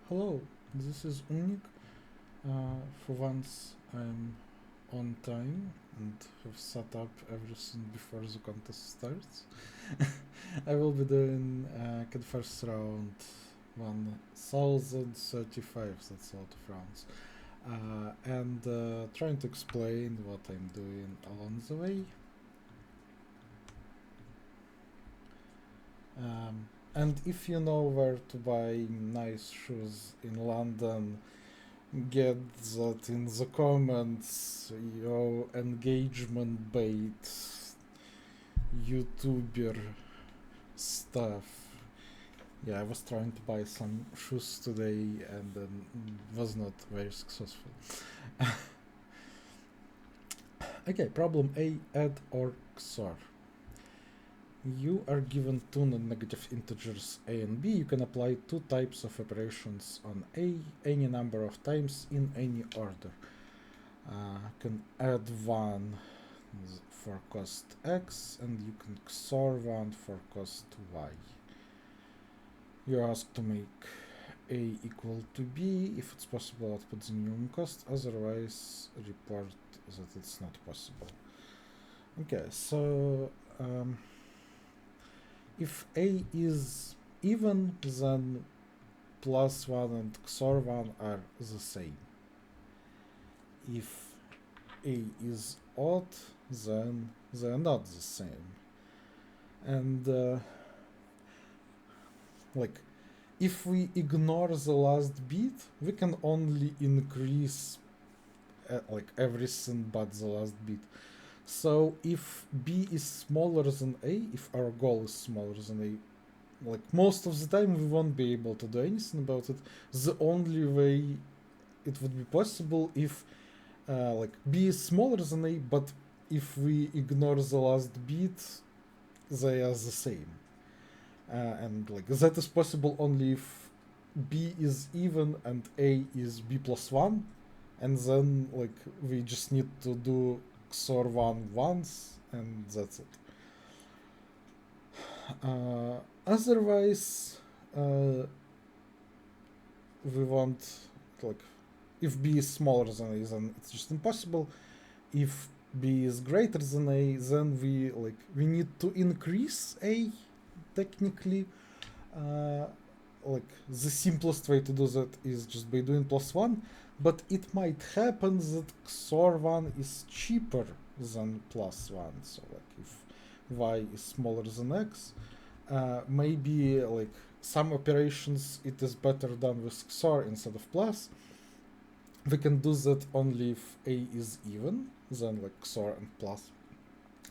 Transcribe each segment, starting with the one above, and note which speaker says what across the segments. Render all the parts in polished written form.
Speaker 1: Hello, this is Unik. For once, I'm on time and have set up everything before the contest starts. I will be doing first round 1035, that's a lot of rounds, and trying to explain what I'm doing along the way. And if you know where to buy nice shoes in London, get that in the comments, yo, engagement bait, YouTuber stuff. Yeah, I was trying to buy some shoes today and then was not very successful. Okay, problem A, add or XOR. You are given two non-negative integers a and b. You can apply two types of operations on a any number of times in any order. You can add one for cost x and you can XOR one for cost y. You're asked to make a equal to b. If it's possible, output the minimum cost, otherwise report that it's not possible. Okay, so if a is even, then plus 1 and XOR 1 are the same. If a is odd, then they are not the same. And if we ignore the last bit, we can only increase everything but the last bit. So if b is smaller than a, if our goal is smaller than a, most of the time we won't be able to do anything about it. The only way it would be possible if b is smaller than a, but if we ignore the last bit, they are the same. And that is possible only if b is even and a is b plus 1, and then we just need to do XOR 1 once and that's it. Otherwise, we want if b is smaller than a, then it's just impossible. If b is greater than a, then we need to increase a technically. The simplest way to do that is just by doing plus 1, but it might happen that XOR 1 is cheaper than plus 1. So if y is smaller than x, maybe some operations it is better done with XOR instead of plus. We can do that only if a is even, then XOR and plus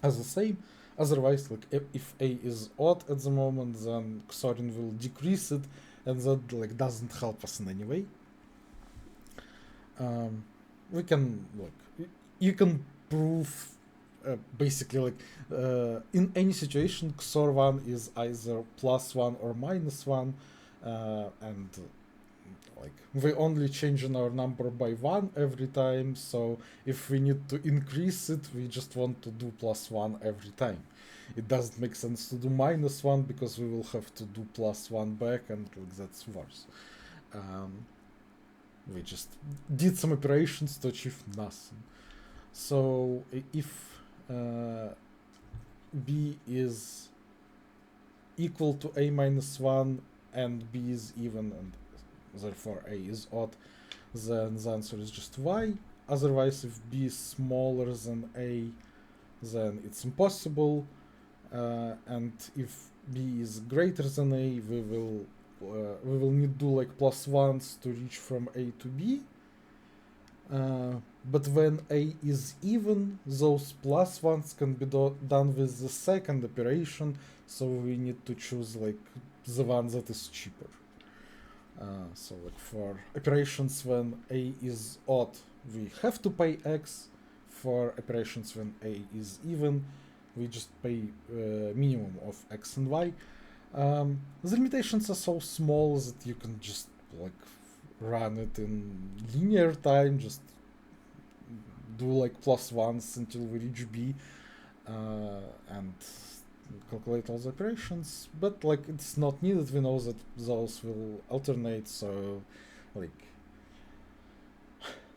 Speaker 1: are the same. Otherwise, if a is odd at the moment, then XORing will decrease it, and that doesn't help us in any way. We can you can prove basically in any situation XOR 1 is either plus 1 or minus 1, and we only changing our number by 1 every time, so if we need to increase it, we just want to do plus 1 every time. It doesn't make sense to do minus 1 because we will have to do plus 1 back, and that's worse. We just did some operations to achieve nothing. So if b is equal to a minus 1 and b is even and therefore a is odd, then the answer is just y. Otherwise, if b is smaller than a, then it's impossible. And if b is greater than a, we will need to do plus 1s to reach from a to b. But when a is even, those plus 1s can be done with the second operation, so we need to choose the one that is cheaper. So for operations when a is odd, we have to pay x. For operations when a is even, we just pay minimum of x and y. The limitations are so small that you can just run it in linear time, just do plus 1s until we reach b, and calculate all the operations, but like it's not needed. We know that those will alternate, so like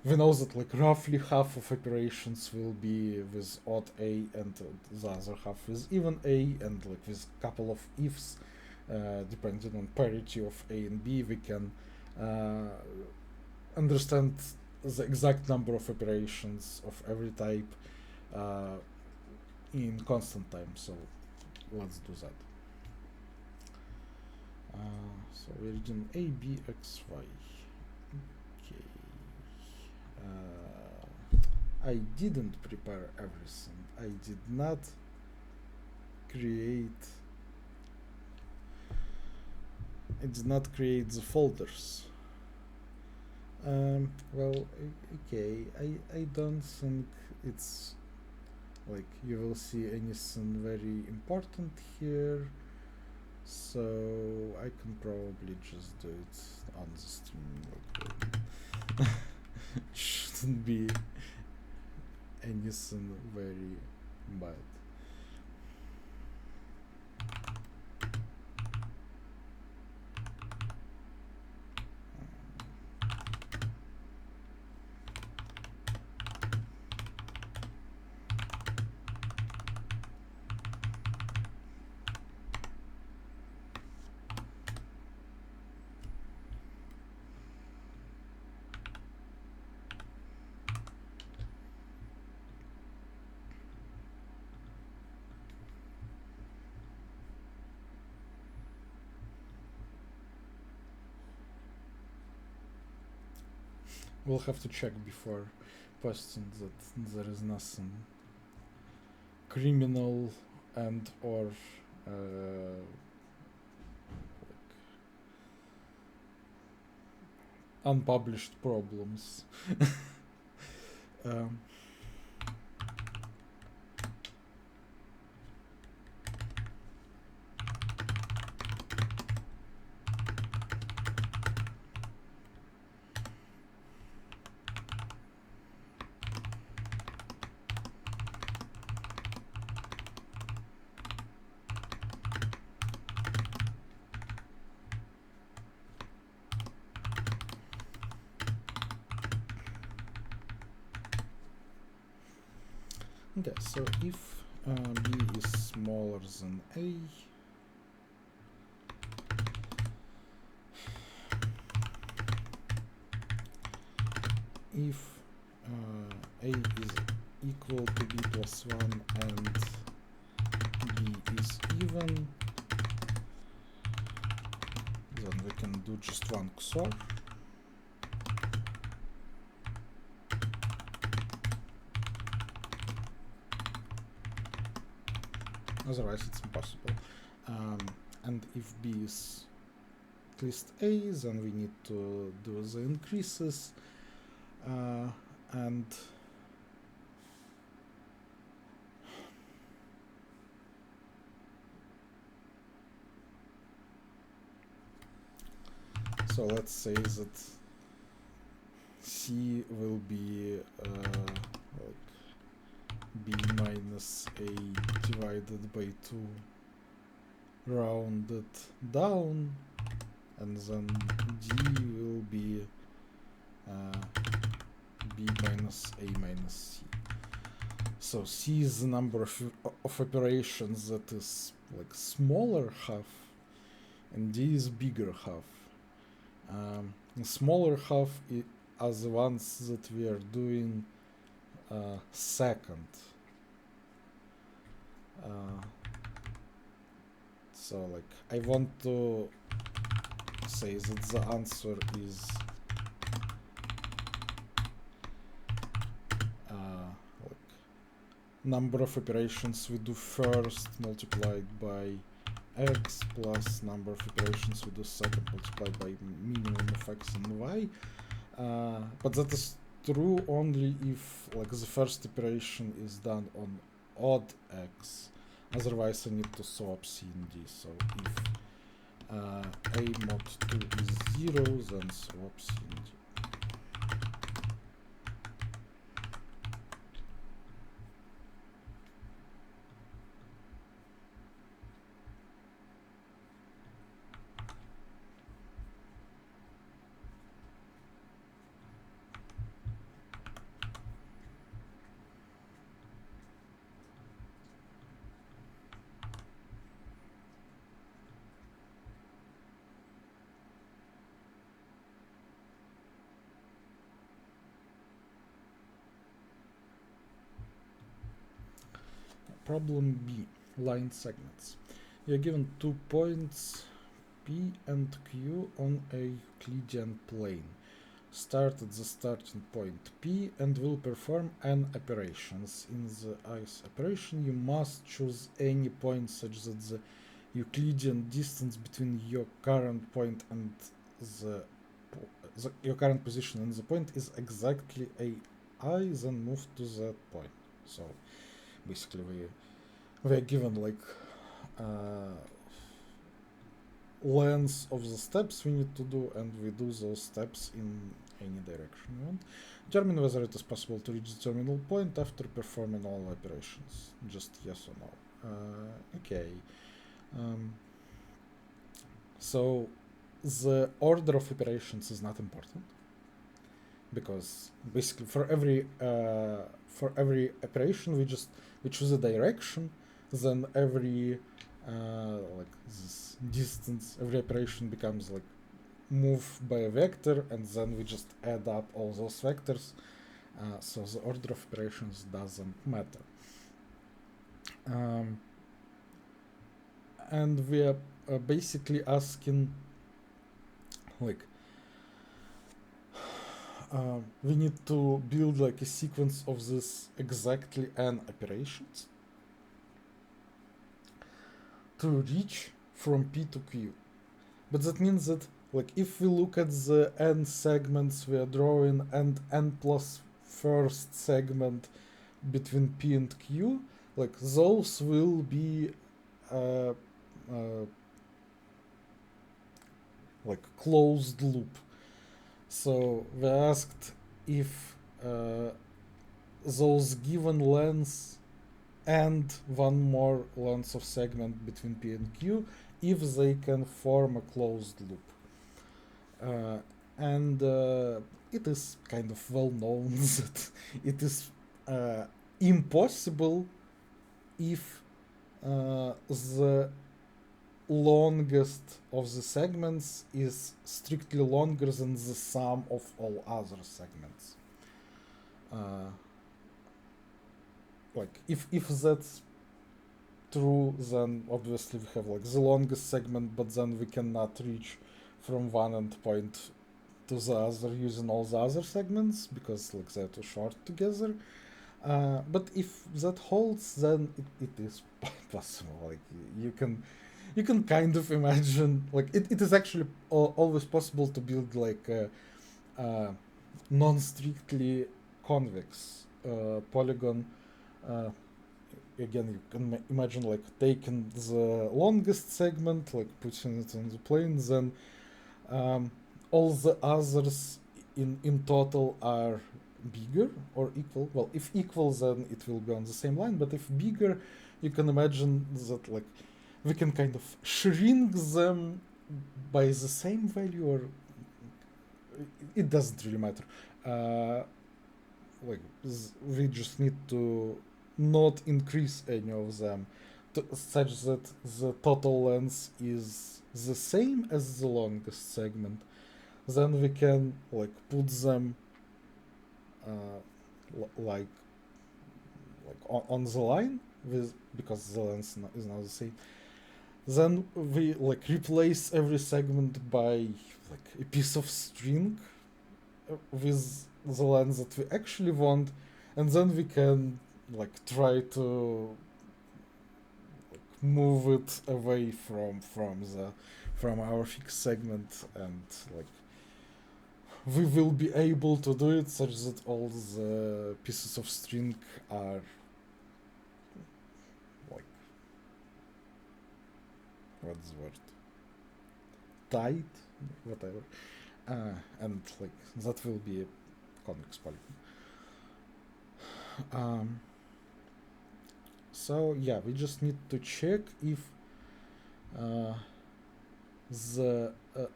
Speaker 1: we know that like roughly half of operations will be with odd a and the other half with even a, and like with a couple of ifs, depending on parity of a and b, we can understand the exact number of operations of every type in constant time. So let's do that. So we're doing a, b, x, y. Okay. I didn't prepare everything. I did not create the folders. Well, okay, I don't think it's like you will see anything very important here, so I can probably just do it on the stream. Like, shouldn't be anything very bad. We'll have to check before posting that there is nothing criminal and or unpublished problems. Okay, so if b is smaller than a, if a is equal to b plus 1 and b is even, then we can do just one XOR. Otherwise it's impossible. And if b is at least a, then we need to do the increases, and so let's say that c will be like b minus a divided by 2 rounded down, and then d will be b minus a minus c. So c is the number of operations that is like smaller half, and d is bigger half. The smaller half are the ones that we are doing second. So like I want to say that the answer is like number of operations we do first multiplied by x plus number of operations we do second multiplied by minimum of x and y. But that is true only if like the first operation is done on odd x. Otherwise I need to swap c and d. So if a mod 2 is 0, then swap c and d. problem B, line segments. You're given 2 points P and Q on a Euclidean plane. Start at the starting point P and will perform n operations. In the ith operation, you must choose any point such that the Euclidean distance between your current point and your current position and the point is exactly ai, then move to that point. So basically we are given like length of the steps we need to do, and we do those steps in any direction we want. Determine whether it is possible to reach the terminal point after performing all operations. Just yes or no. Okay. So the order of operations is not important, because basically for every operation we choose a direction, then every like this distance, every operation becomes like move by a vector, and then we just add up all those vectors. So the order of operations doesn't matter. And we are basically asking like we need to build like a sequence of this exactly n operations to reach from P to Q. But that means that like if we look at the n segments we are drawing and n plus first segment between P and Q, like those will be like closed loop. So we asked if those given lengths and one more length of segment between P and Q, if they can form a closed loop. And it is kind of well known that it is impossible if the longest of the segments is strictly longer than the sum of all other segments. Like if that's true, then obviously we have like the longest segment, but then we cannot reach from one endpoint to the other using all the other segments because like they're too short together. But if that holds, then it is possible. Like you can kind of imagine, like it is actually always possible to build like a non-strictly convex polygon. Again, you can imagine like taking the longest segment, like putting it on the plane, then all the others in total are bigger or equal. Well, if equal, then it will be on the same line, but if bigger, you can imagine that like we can kind of shrink them by the same value, or it doesn't really matter. Like we just need to not increase any of them such that the total length is the same as the longest segment. Then we can like put them like on the line with, because the length is now the same. Then we like replace every segment by like a piece of string with the length that we actually want, and then we can like try to like move it away from our fixed segment, and like we will be able to do it such that all the pieces of string are like, what's the word, tight, whatever, and like that will be a convex polygon. So yeah, we just need to check if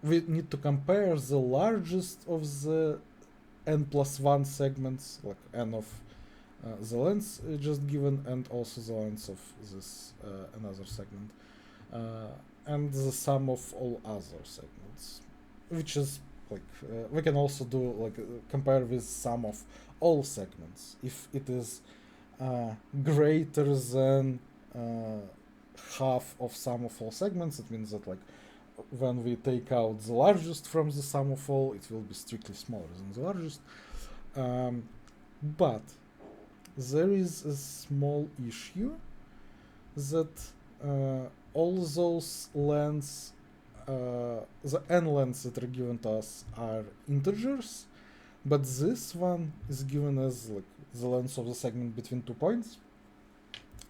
Speaker 1: we need to compare the largest of the n plus 1 segments, like n of the length just given, and also the length of this another segment, and the sum of all other segments, which is like we can also do like compare with sum of all segments if it is greater than half of sum of all segments. It means that like when we take out the largest from the sum of all, it will be strictly smaller than the largest. But there is a small issue that all those lengths, the n lengths that are given to us are integers, but this one is given as like the length of the segment between 2 points,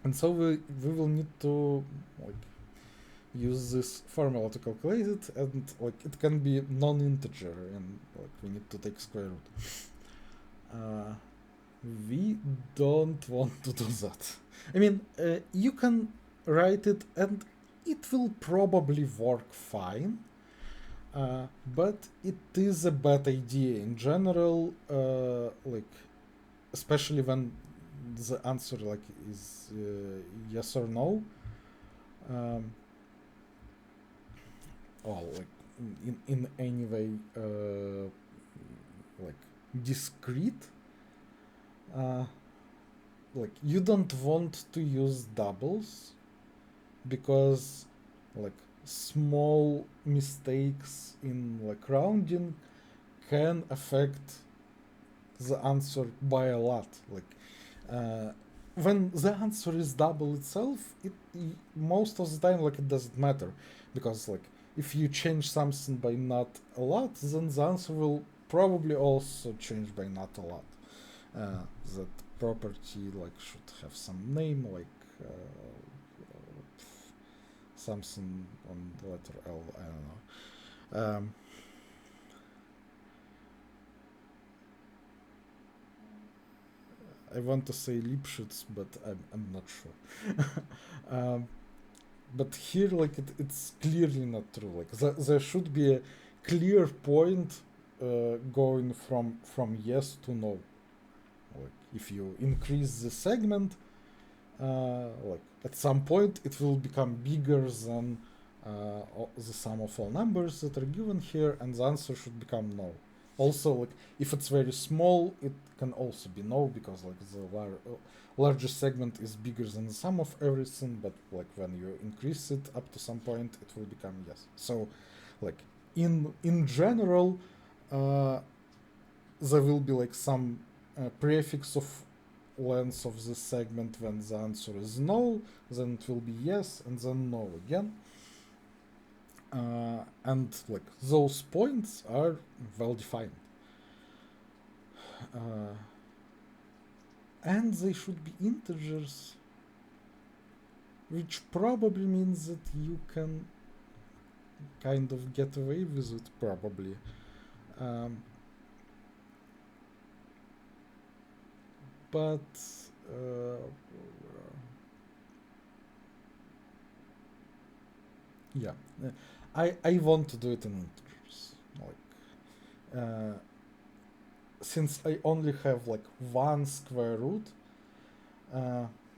Speaker 1: and so we will need to like use this formula to calculate it, and like it can be non-integer, and like we need to take square root. We don't want to do that. I mean, you can write it and it will probably work fine, but it is a bad idea in general, like especially when the answer like is yes or no. Or like in any way like discrete. Like you don't want to use doubles because like small mistakes in like rounding can affect the answer by a lot. Like when the answer is double itself, most of the time like it doesn't matter, because like if you change something by not a lot, then the answer will probably also change by not a lot. That property like should have some name, like something on the letter L, I don't know. I want to say Lipschitz, but I'm not sure. But here, like it's clearly not true. Like there should be a clear point going from yes to no. Like if you increase the segment, like at some point it will become bigger than the sum of all numbers that are given here, and the answer should become no. Also, like if it's very small, it can also be no, because like the largest segment is bigger than the sum of everything, but like when you increase it up to some point, it will become yes. So, like in general, there will be like some prefix of length of this segment when the answer is no, then it will be yes, and then no again. And like those points are well defined. And they should be integers, which probably means that you can kind of get away with it, probably. But yeah, I want to do it in integers. Like, since I only have like one square root,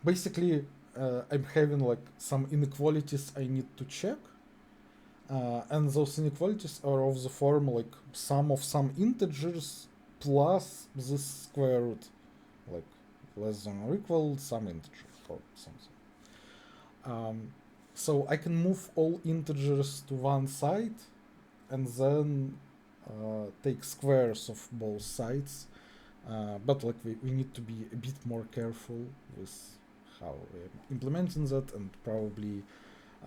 Speaker 1: basically I'm having like some inequalities I need to check, and those inequalities are of the form like sum of some integers plus this square root, like less than or equal some integer or something. So I can move all integers to one side and then take squares of both sides, but like we need to be a bit more careful with how we're implementing that, and probably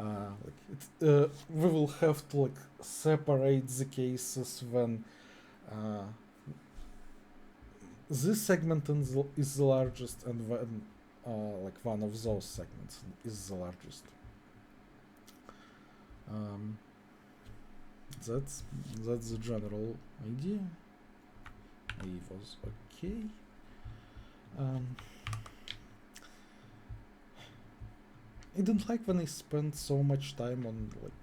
Speaker 1: like we will have to like separate the cases when this segment is the largest, and when like one of those segments is the largest. That's the general idea. It was okay. I don't like when I spend so much time on like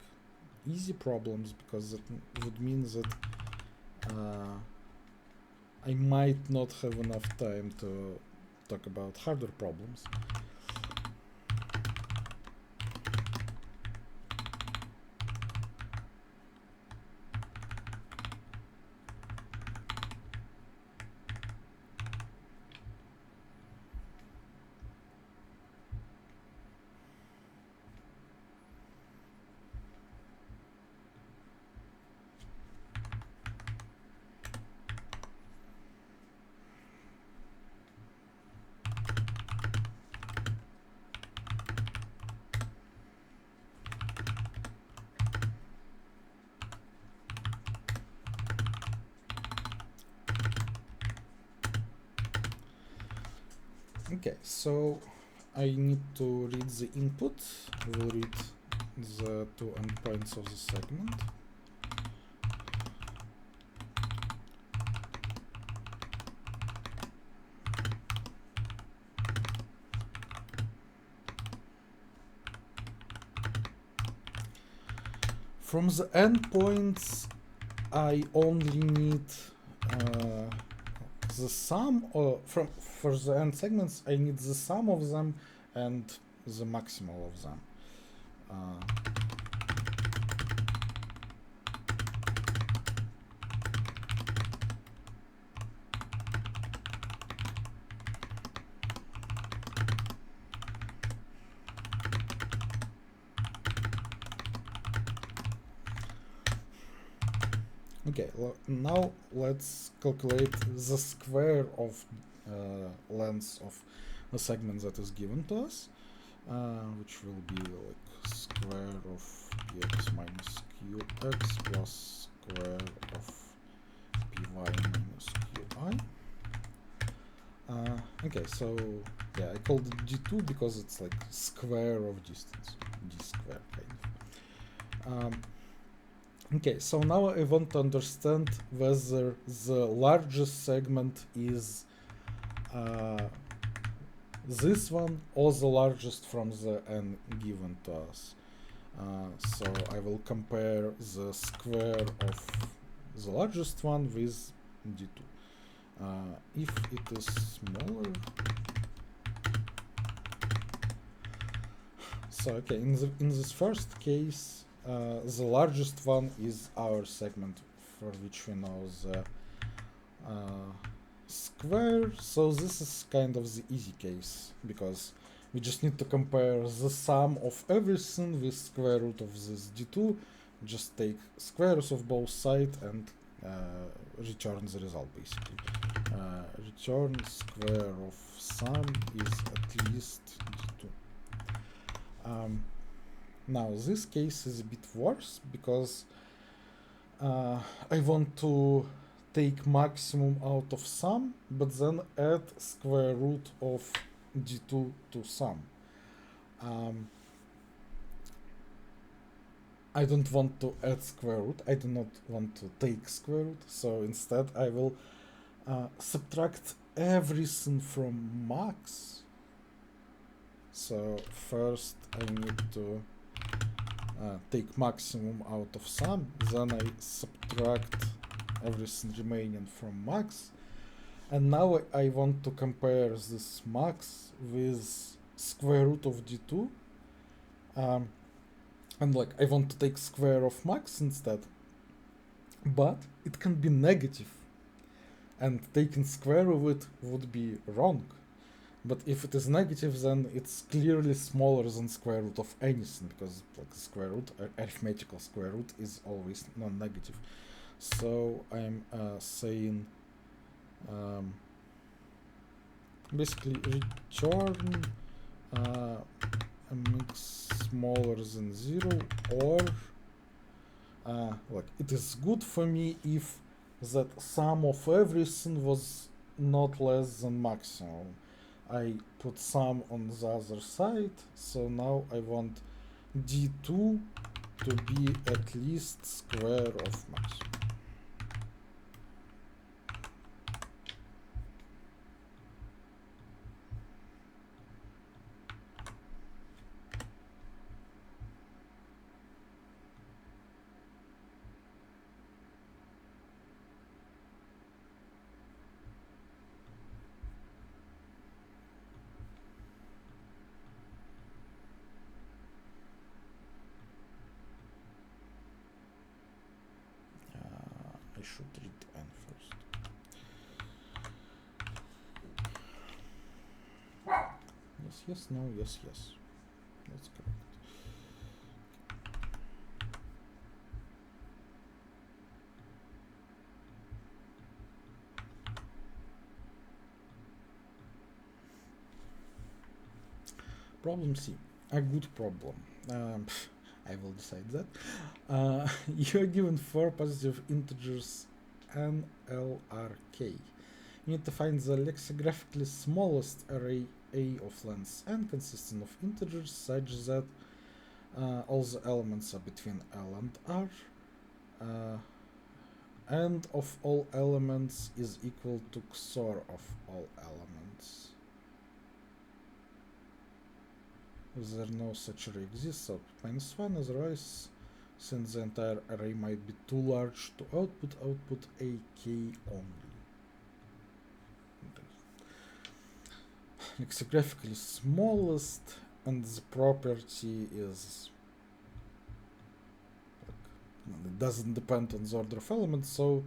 Speaker 1: easy problems, because that would mean that I might not have enough time to talk about harder problems. Okay, so I need to read the input. We'll read the two endpoints of the segment. From the endpoints, I only need the sum, or for the end segments, I need the sum of them and the maximal of them. Okay, now let's calculate the square of length of the segment that is given to us, which will be like square of px minus qx plus square of py minus qi. Okay, so yeah, I called it d2 because it's like square of distance, d square kind of. Okay, so now I want to understand whether the largest segment is this one or the largest from the n given to us. So I will compare the square of the largest one with d2. If it is smaller, so okay, in this first case, the largest one is our segment for which we know the square, so this is kind of the easy case because we just need to compare the sum of everything with square root of this d2, just take squares of both sides and return the result basically. Return square of sum is at least d2. Now this case is a bit worse because I want to take maximum out of sum, but then add square root of d2 to sum. I don't want to add square root, I do not want to take square root, so instead I will subtract everything from max. So first I need to take maximum out of sum, then I subtract everything remaining from max, and now I want to compare this max with square root of d2, and like I want to take square of max instead, but it can be negative, and taking square of it would be wrong. But if it is negative, then it's clearly smaller than square root of anything, because like square root, arithmetical square root, is always non-negative. So I'm saying basically return a mix smaller than 0, or like it is good for me if that sum of everything was not less than maximum. I put sum on the other side, so now I want d2 to be at least square of maximum. I should read n first. Yes, yes, no, yes, yes. That's correct. Problem C, a good problem. I will decide that. You are given 4 positive integers n, l, r, k. You need to find the lexigraphically smallest array A of length n consisting of integers such that all the elements are between L and R, and of all elements is equal to XOR of all elements. If there no such array exists, output -1, otherwise, since the entire array might be too large to output AK only. Lexigraphically smallest, and the property is it doesn't depend on the order of elements, so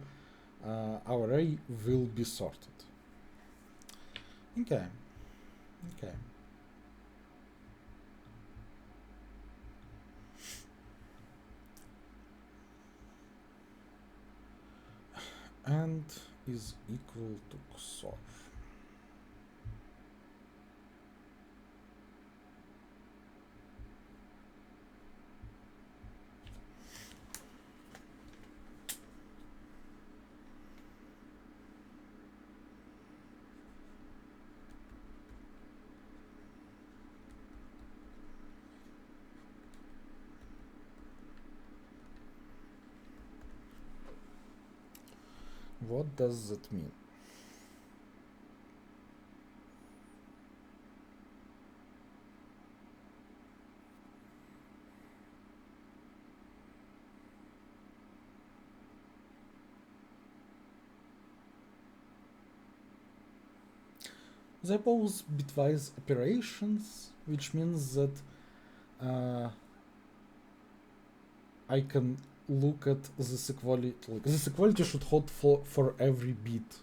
Speaker 1: our array will be sorted. Okay. And is equal to XOR. What does that mean? They pose bitwise operations, which means that I can look at this equality. Like this equality should hold for every bit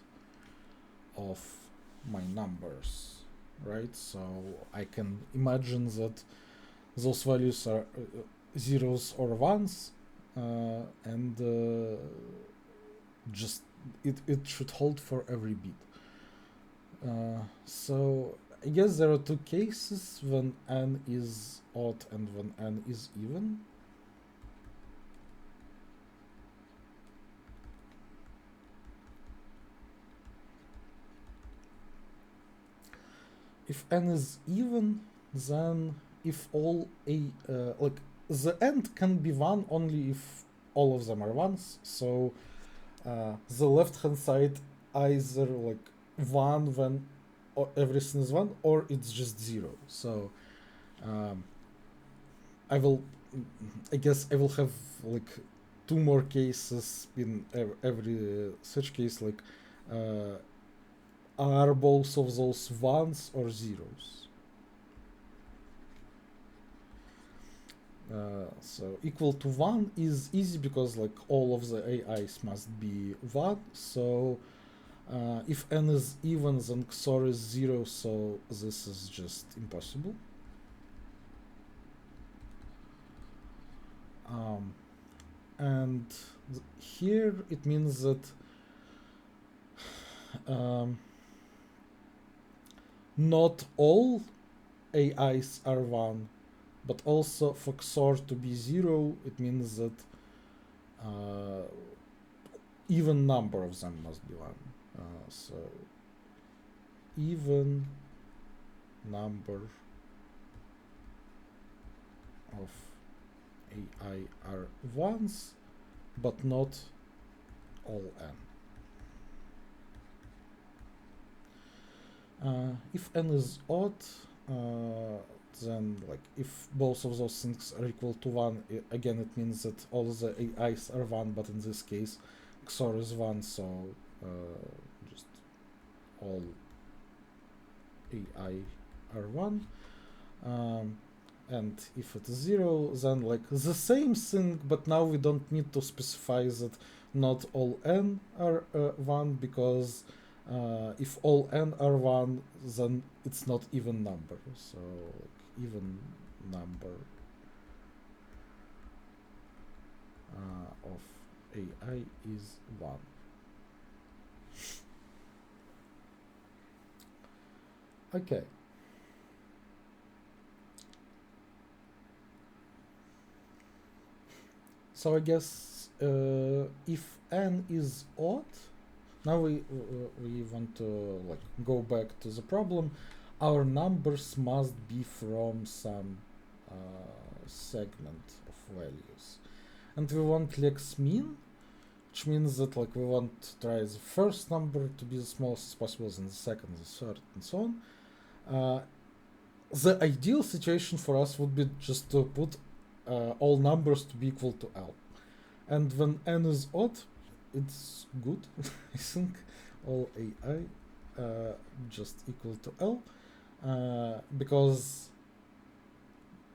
Speaker 1: of my numbers, right? So I can imagine that those values are zeros or ones, and just it should hold for every bit. So I guess there are two cases when n is odd and when n is even. If n is even, then if all like the end can be 1 only if all of them are ones. So the left hand side either like 1 when everything is 1, or it's just 0. So I guess I will have like 2 more cases in every such case, like are both of those ones or zeros. So equal to 1 is easy because like all of the AIs must be 1. So if n is even, then XOR is 0. So this is just impossible. And here it means that not all AIs are 1, but also for XOR to be 0, it means that even number of them must be 1. So even number of AI are ones, but not all n. If n is odd, then like if both of those things are equal to 1, again it means that all the AIs are 1, but in this case XOR is 1, so just all AI are 1. And if it is 0, then like the same thing, but now we don't need to specify that not all n are 1, because if all n are 1, then it's not even number. So like, even number of AI is 1. Okay. So I guess if n is odd, now we want to like go back to the problem. our numbers must be from some segment of values, and we want lex mean, which means that like we want to try the first number to be the smallest as possible, then the second, the third, and so on. The ideal situation for us would be just to put all numbers to be equal to L. And when n is odd, it's good, I think. All AI just equal to L. Because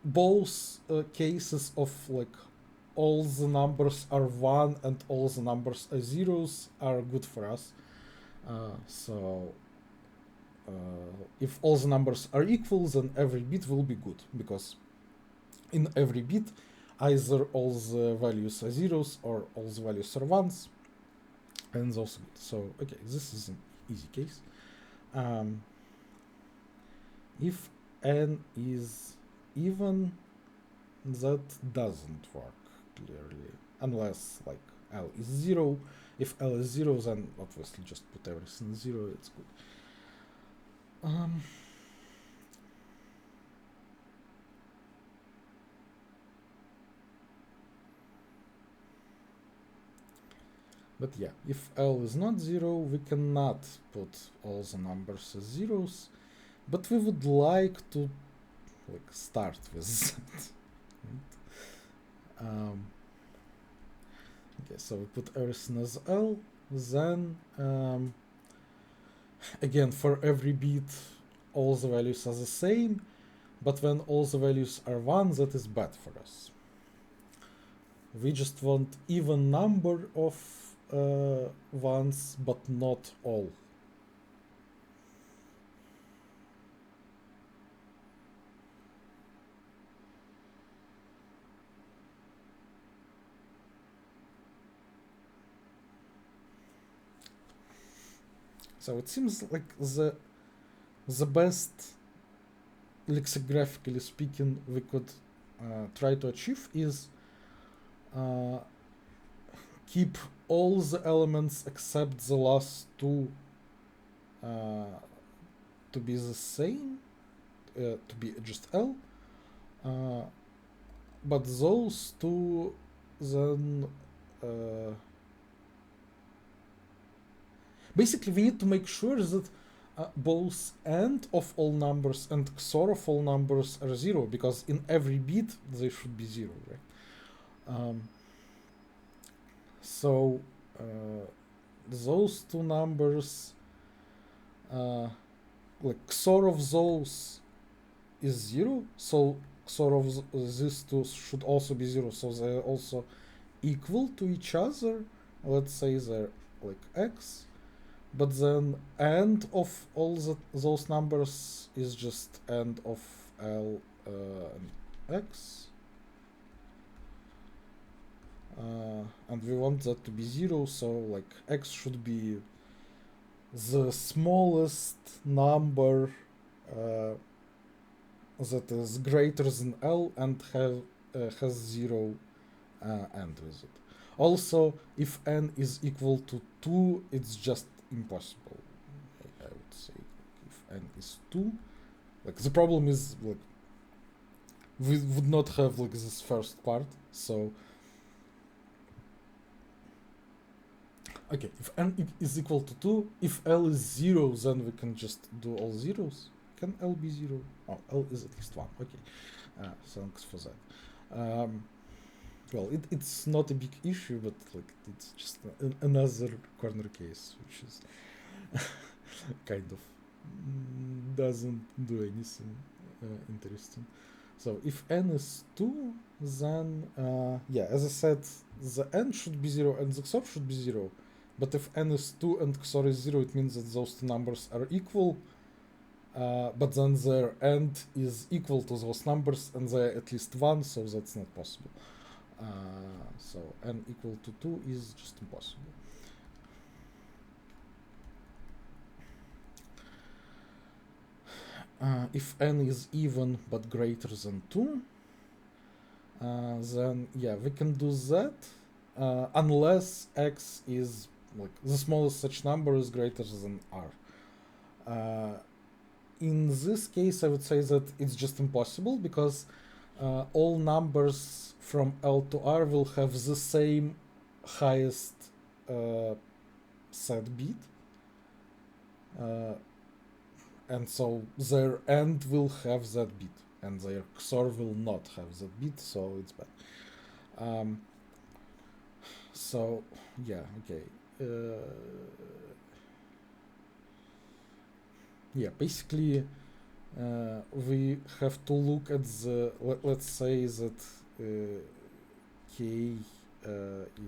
Speaker 1: both cases of like all the numbers are 1 and all the numbers are zeros are good for us. So if all the numbers are equal, then every bit will be good, because in every bit either all the values are zeros or all the values are ones, and it's also good. So okay, this is an easy case. If n is even, that doesn't work clearly, unless like L is 0. If L is 0, then obviously just put everything 0, it's good. But yeah, if L is not 0, we cannot put all the numbers as zeros, but we would like to like start with that. Okay, so we put everything as L, then again, for every bit all the values are the same, but when all the values are 1, that is bad for us. We just want even number of ones, but not all. So it seems like the best, lexicographically speaking, we could try to achieve is keep all the elements except the last two to be the same, to be just L, but those two then basically we need to make sure that both AND of all numbers and XOR of all numbers are 0, because in every bit they should be 0, right? So those two numbers, like XOR of those is 0, so XOR of these two should also be 0, so they're also equal to each other. Let's say they're like X, but then AND of all those numbers is just AND of L and X. And we want that to be 0, so like X should be the smallest number that is greater than L and has 0 AND with it. Also, if n is equal to 2, it's just impossible, I would say. If n is 2, like the problem is like we would not have like this first part, so okay, if n is equal to 2, if L is 0, then we can just do all zeros. Can L be 0? Oh, L is at least 1, okay. Thanks for that. Well, it's not a big issue, but like it's just another corner case, which is kind of doesn't do anything interesting. So if n is 2, then yeah, as I said, the n should be 0 and the XOR should be 0. But if n is 2 and XOR is 0, it means that those two numbers are equal. But then their AND is equal to those numbers, and they're at least 1, so that's not possible. So n equal to 2 is just impossible. If n is even but greater than 2, then yeah, we can do that unless x is like the smallest such number is greater than r. in this case, I would say that it's just impossible because all numbers from L to R will have the same highest set bit. And so their end will have that bit, and their XOR will not have that bit, so it's bad. So yeah, okay. Yeah, basically we have to look at the, let's say that k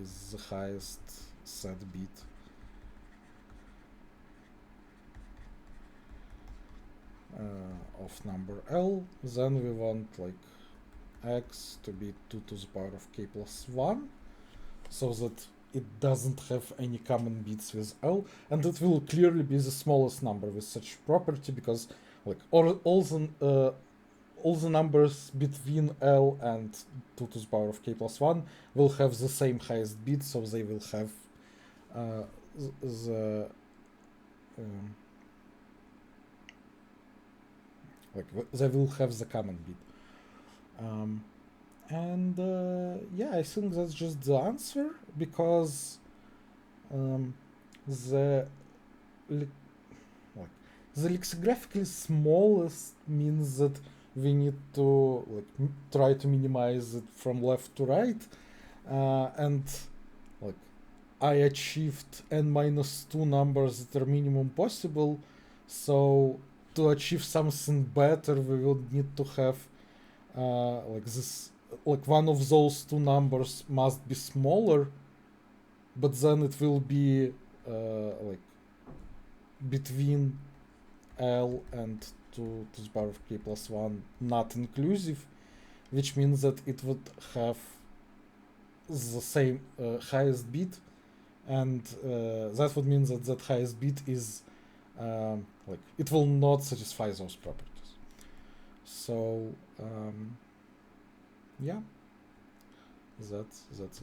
Speaker 1: is the highest set bit. Of number L, then we want like x to be 2 to the power of k plus 1, so that it doesn't have any common bits with L, and it will clearly be the smallest number with such property, because like all the numbers between L and 2 to the power of k plus 1 will have the same highest bit, so they will have they will have the common bit. And yeah, I think that's just the answer, because the lexigraphically smallest means that we need to like try to minimize it from left to right, and like I achieved n-2 numbers that are minimum possible, so to achieve something better we will need to have like this, like one of those two numbers must be smaller, but then it will be like between L and 2 to the power of k plus 1 not inclusive, which means that it would have the same highest bit, and that would mean that that highest bit is like it will not satisfy those properties. So yeah, that's it.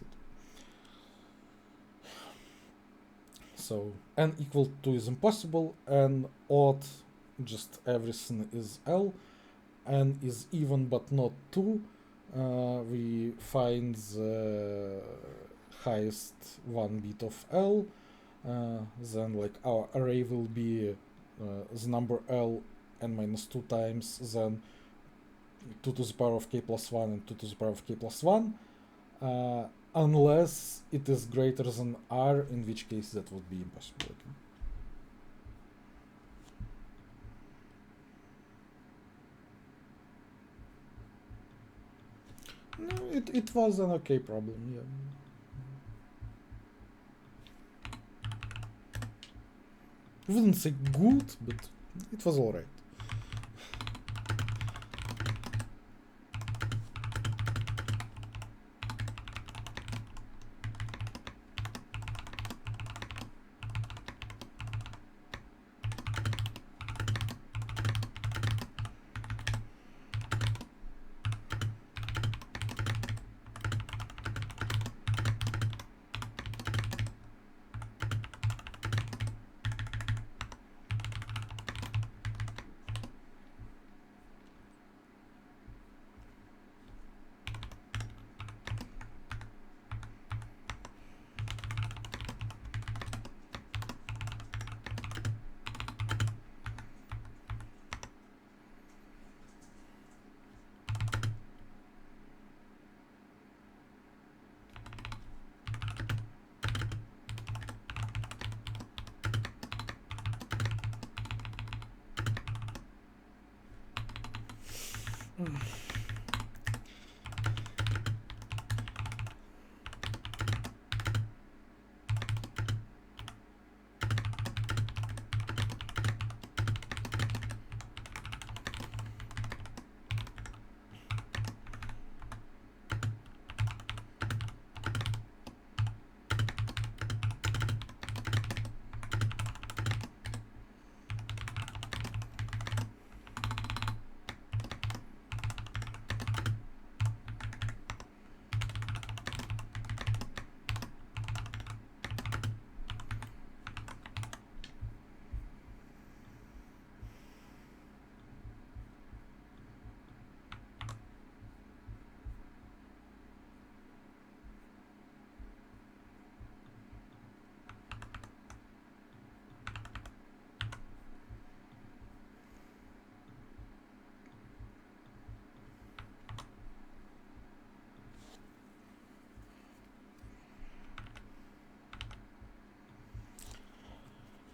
Speaker 1: So n equal to is impossible, n odd just everything is L, n is even but not 2. We find the highest one bit of L, then like our array will be the number L n-2 times, then 2 to the power of k plus 1 and 2 to the power of k plus 1, unless it is greater than R, in which case that would be impossible. No, it was an okay problem, yeah. I wouldn't say good, but it was alright.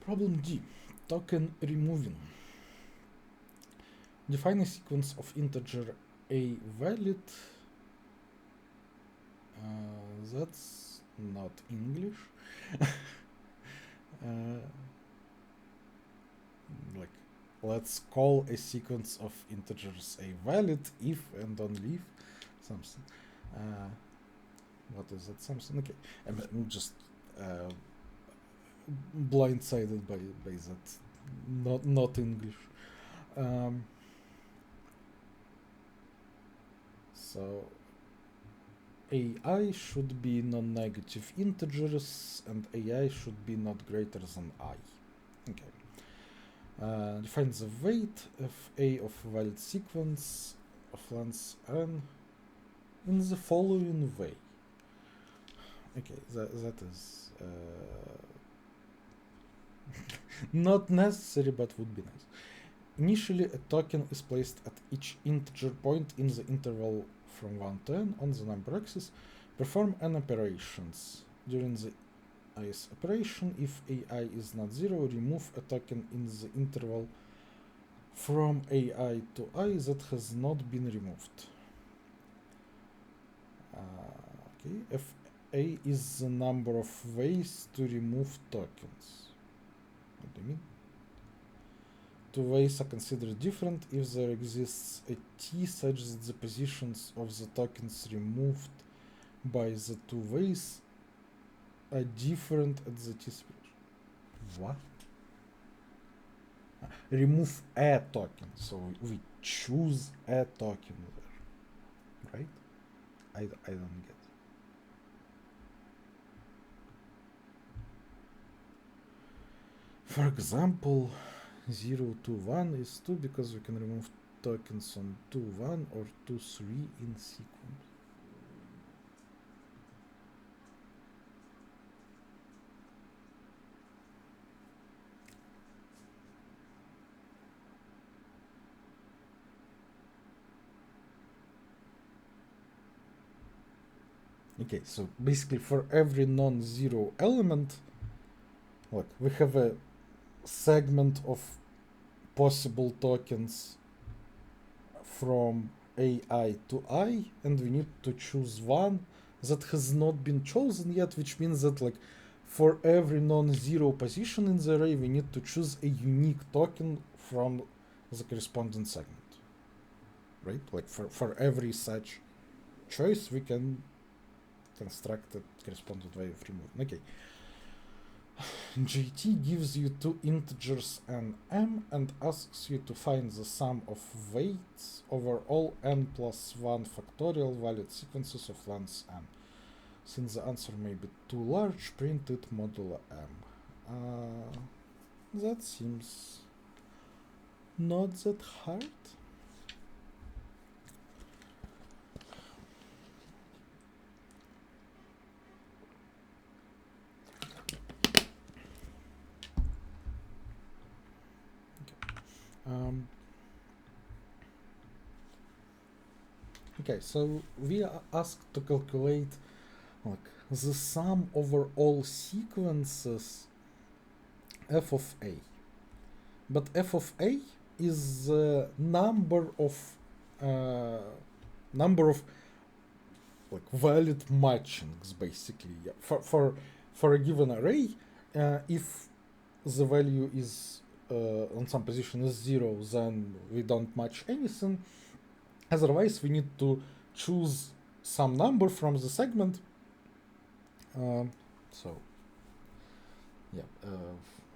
Speaker 1: Problem D, token removing. Define a sequence of integer a valid. That's not English. Like, let's call a sequence of integers a valid if and only if something. What is that something? Okay, I'm just blindsided by that. Not English. So AI should be non-negative integers and AI should be not greater than I. Okay. Define the weight of A of valid sequence of length n in the following way. Okay, that is not necessary, but would be nice. Initially, a token is placed at each integer point in the interval from 1 to n on the number axis. Perform n operations. During the ith operation, if AI is not 0, remove a token in the interval from AI to I that has not been removed. Okay, if A is the number of ways to remove tokens. What do you mean? Two ways are considered different if there exists a T such that the positions of the tokens removed by the two ways are different at the T space. What? Remove a token, so we choose a token there, right? I don't get. For example, 0 to 1 is 2 because we can remove tokens on 2, 1 or 2, 3 in sequence. Okay, so basically for every non-zero element, look, we have a segment of possible tokens from AI to I, and we need to choose one that has not been chosen yet, which means that like for every non-zero position in the array, we need to choose a unique token from the corresponding segment, right? Like for every such choice, we can construct a corresponding way of removing. Okay. JT gives you two integers n m and asks you to find the sum of weights over all n plus 1 factorial valid sequences of length m. Since the answer may be too large, print it modulo m. That seems not that hard. Okay, so we are asked to calculate like the sum over all sequences f of a. But f of a is the number of like valid matchings, basically. Yeah. For a given array, if the value is on some position is 0, then we don't match anything. Otherwise, we need to choose some number from the segment. So, yeah,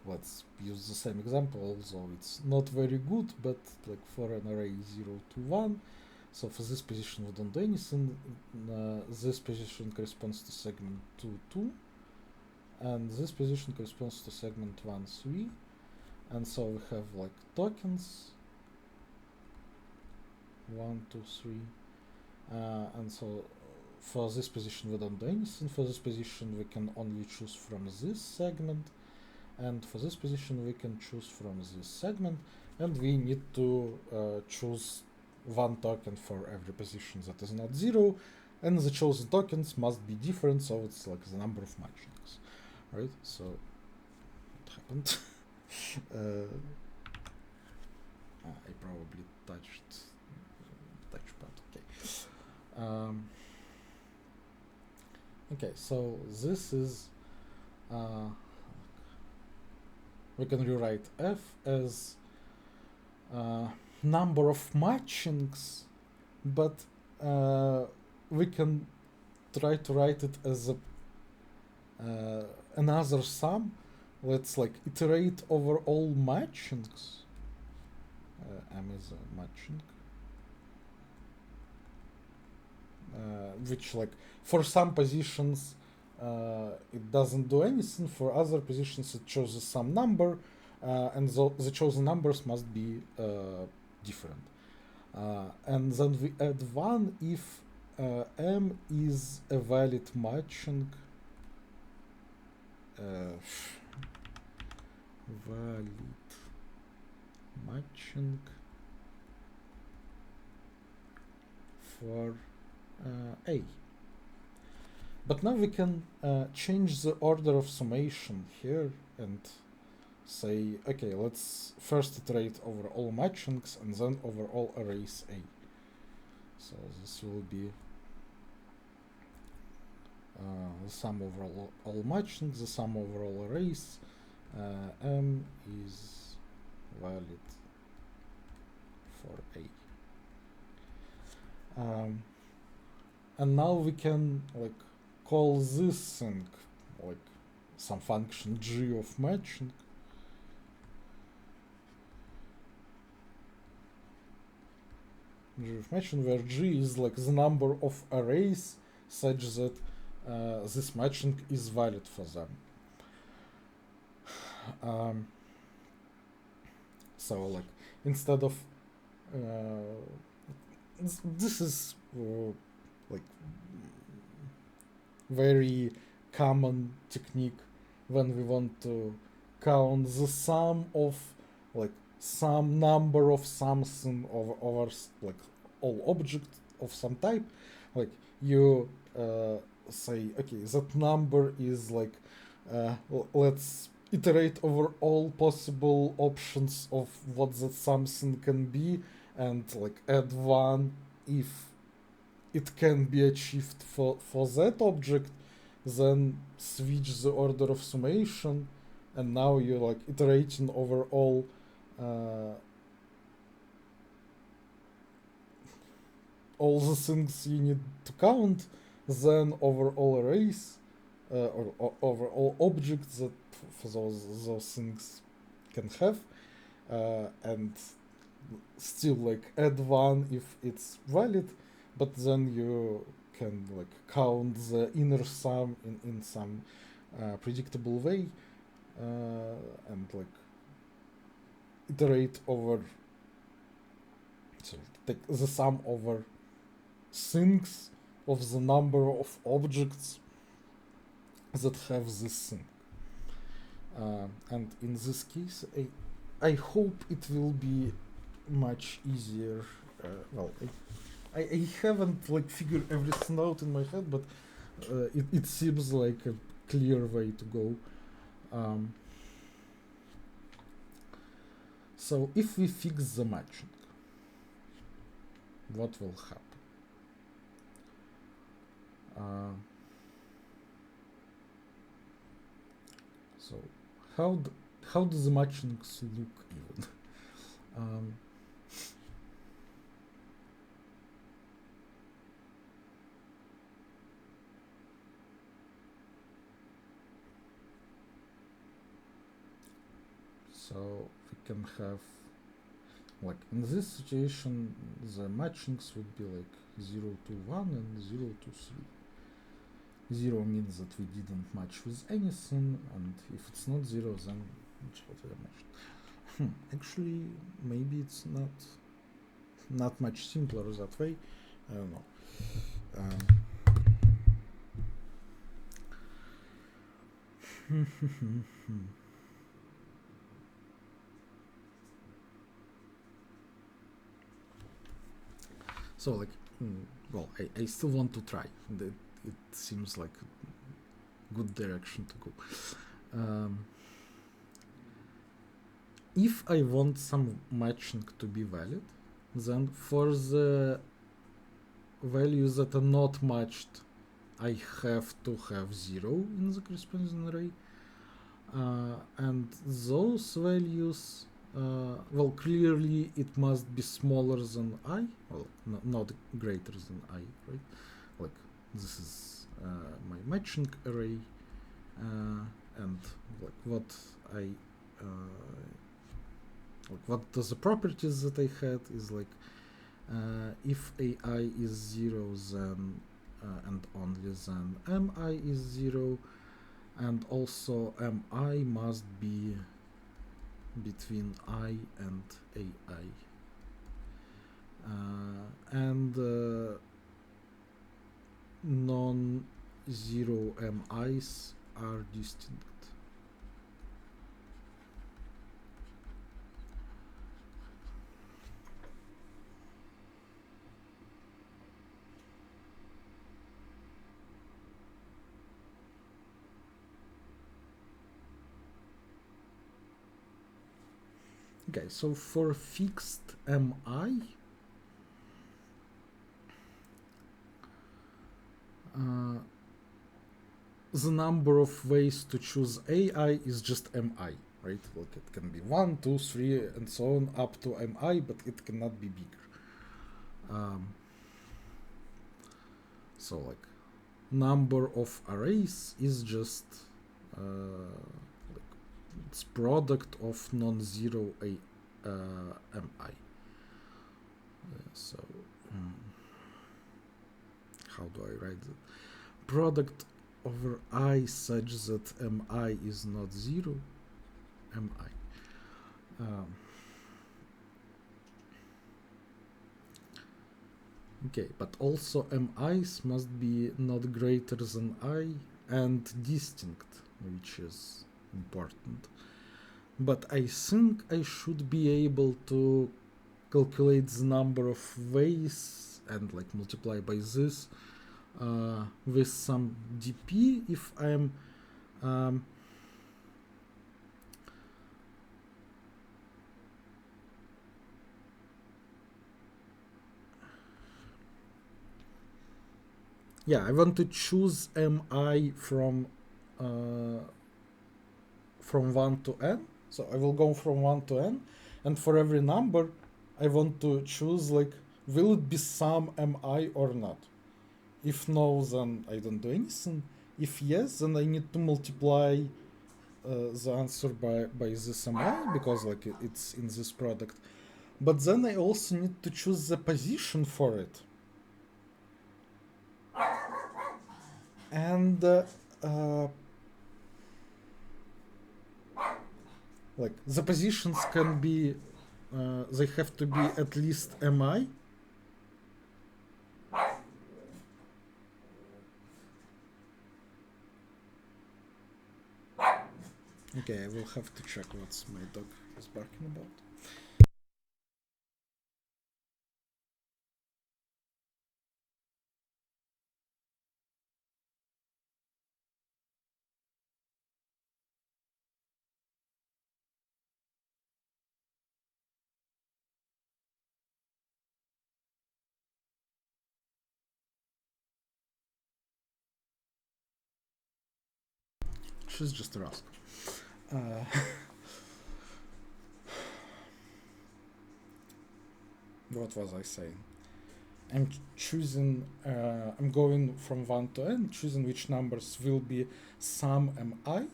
Speaker 1: let's use the same example, although it's not very good, but like for an array 0 to 1. So for this position, we don't do anything. This position corresponds to segment 2, 2. And this position corresponds to segment 1, 3. And so we have like tokens 1, 2, 3. And so for this position we don't do anything. For this position we can only choose from this segment, and for this position we can choose from this segment, and we need to choose one token for every position that is not 0, and the chosen tokens must be different, so it's like the number of matchings, right? So what happened? I probably touched touchpad. Okay. Okay, so this is we can rewrite f as number of matchings, but we can try to write it as a another sum. Let's like iterate over all matchings. M is a matching, which like for some positions it doesn't do anything. For other positions it chooses some number, and the chosen numbers must be different. And then we add one if M is a valid matching. Valid matching for A. But now we can change the order of summation here and say, okay, let's first iterate over all matchings and then over all arrays A. So this will be the sum over all matchings, the sum over all arrays. M is valid for A. And now we can like call this thing like some function g of matching. G of matching, where g is like the number of arrays such that this matching is valid for them. So like instead of this is like very common technique when we want to count the sum of like some number of something over like all objects of some type. Like you say, okay, that number is like let's iterate over all possible options of what that something can be, and like add one if it can be achieved for that object, then switch the order of summation, and now you're like iterating over all the things you need to count, then over all arrays or over all objects that for those things can have, and still like add one if it's valid, but then you can like count the inner sum in some predictable way, and like iterate over, so take the sum over things of the number of objects that have this thing. And in this case, I hope it will be much easier. Well, I haven't like figured everything out in my head, but it seems like a clear way to go. So if we fix the matching, what will happen? So how does the matchings look even? So we can have, like in this situation, the matchings would be like 0 to 1 and 0 to 3. 0 means that we didn't match with anything, and if it's not 0, then it's what I mentioned. Actually, maybe it's not much simpler that way. I don't know. So like, well, I still want to try. It seems like a good direction to go. if I want some matching to be valid, then for the values that are not matched, I have to have 0 in the corresponding array. And those values, well, clearly it must be smaller than I, well, not greater than I, right? Like, this is my matching array, and like what I, like what the properties that I had is like, if AI is 0, then and only then mi is 0, and also mi must be between I and AI, and non-zero mi's are distinct. Okay, so for fixed mi, the number of ways to choose AI is just mi, right? Like it can be 1, 2, 3, and so on up to mi, but it cannot be bigger. So like number of arrays is just like it's product of non-zero mi. So how do I write that? Product over I such that mi is not 0, mi. Okay, but also mi's must be not greater than I and distinct, which is important. But I think I should be able to calculate the number of ways and like multiply by this with some dp if I'm yeah, I want to choose mi from 1 to n, so I will go from 1 to n, and for every number I want to choose like, will it be some mi or not? If no, then I don't do anything. If yes, then I need to multiply the answer by this mi, because like it's in this product. But then I also need to choose the position for it. And like the positions can be, they have to be at least mi. Okay, I will have to check what my dog is barking about. She's just a rascal. What was I saying? I'm choosing, I'm going from 1 to n, choosing which numbers will be some mi.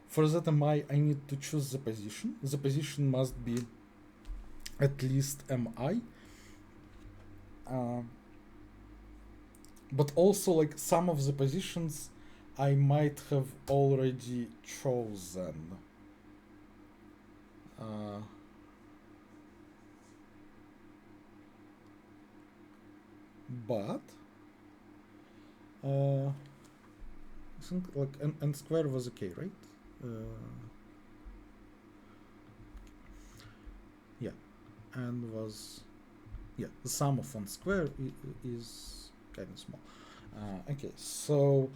Speaker 1: For that mi, I need to choose the position. The position must be at least mi. But also, like, some of the positions I might have already chosen. But I think like n square was okay, right? Yeah, and was, yeah, the sum of n square is kind of small. Okay, so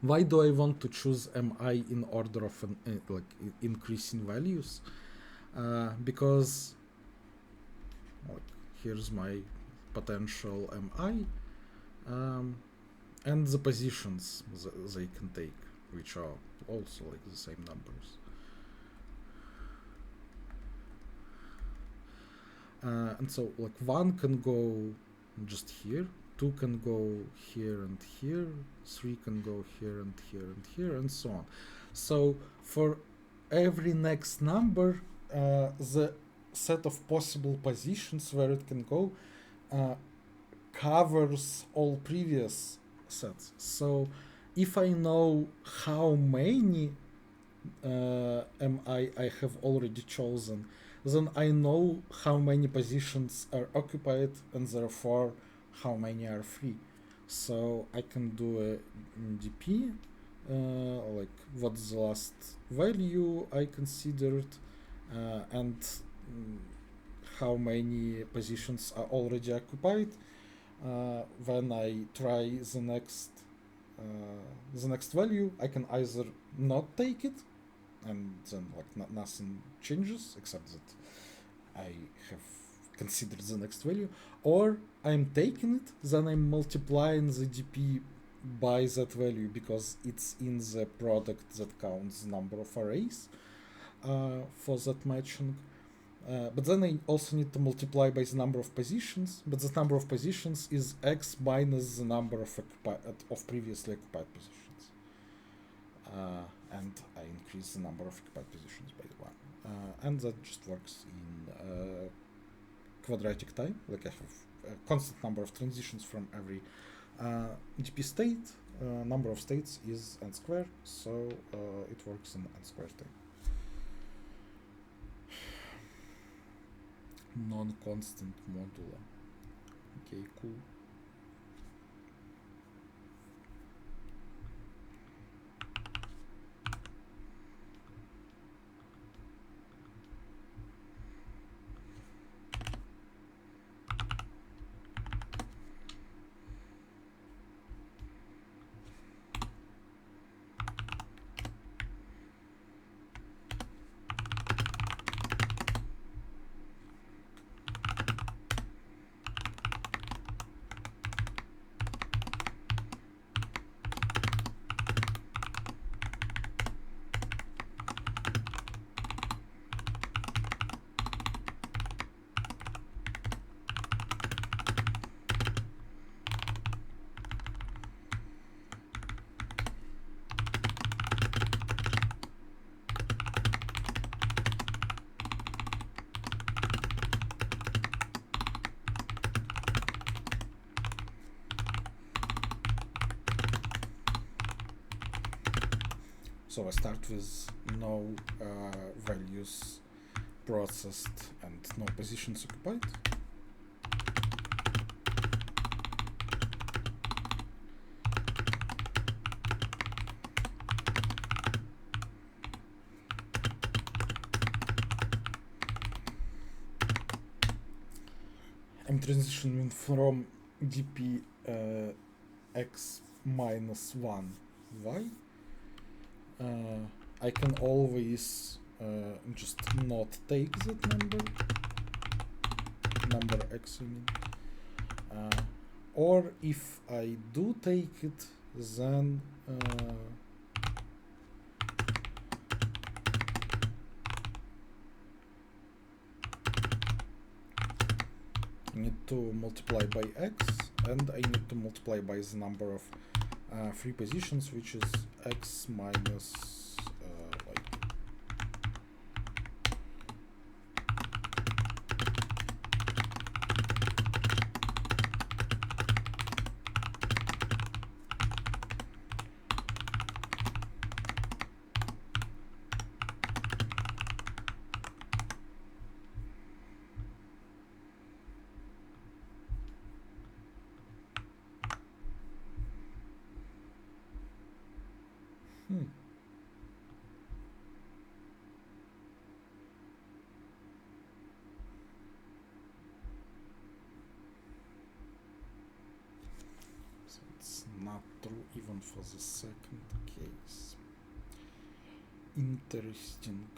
Speaker 1: Why do I want to choose mi in order of increasing values? Because here's my potential mi, and the positions they can take, which are also the same numbers. And so 1 can go just here, 2 can go here and here, 3 can go here and here and here, and so on. So for every next number, the set of possible positions where it can go covers all previous sets. So if I know how many I have already chosen, then I know how many positions are occupied and therefore how many are free. So I can do a dp, what's the last value I considered, and how many positions are already occupied. When I try the next value, I can either not take it, and then nothing changes except that I have considered the next value, or I'm taking it, then I'm multiplying the dp by that value because it's in the product that counts the number of arrays for that matching. But then I also need to multiply by the number of positions, but the number of positions is x minus the number of previously occupied positions. And I increase the number of occupied positions by 1. And that just works in quadratic time. I have a constant number of transitions from every dp state. Number of states is n squared, so it works in n squared time. Non-constant modular. Okay, cool. So I start with no values processed and no positions occupied. I'm transitioning from dp x minus 1 y. I can always just not take that number x, I mean. Or if I do take it, then I need to multiply by x, and I need to multiply by the number of free positions, which is x minus for the second case. Interesting.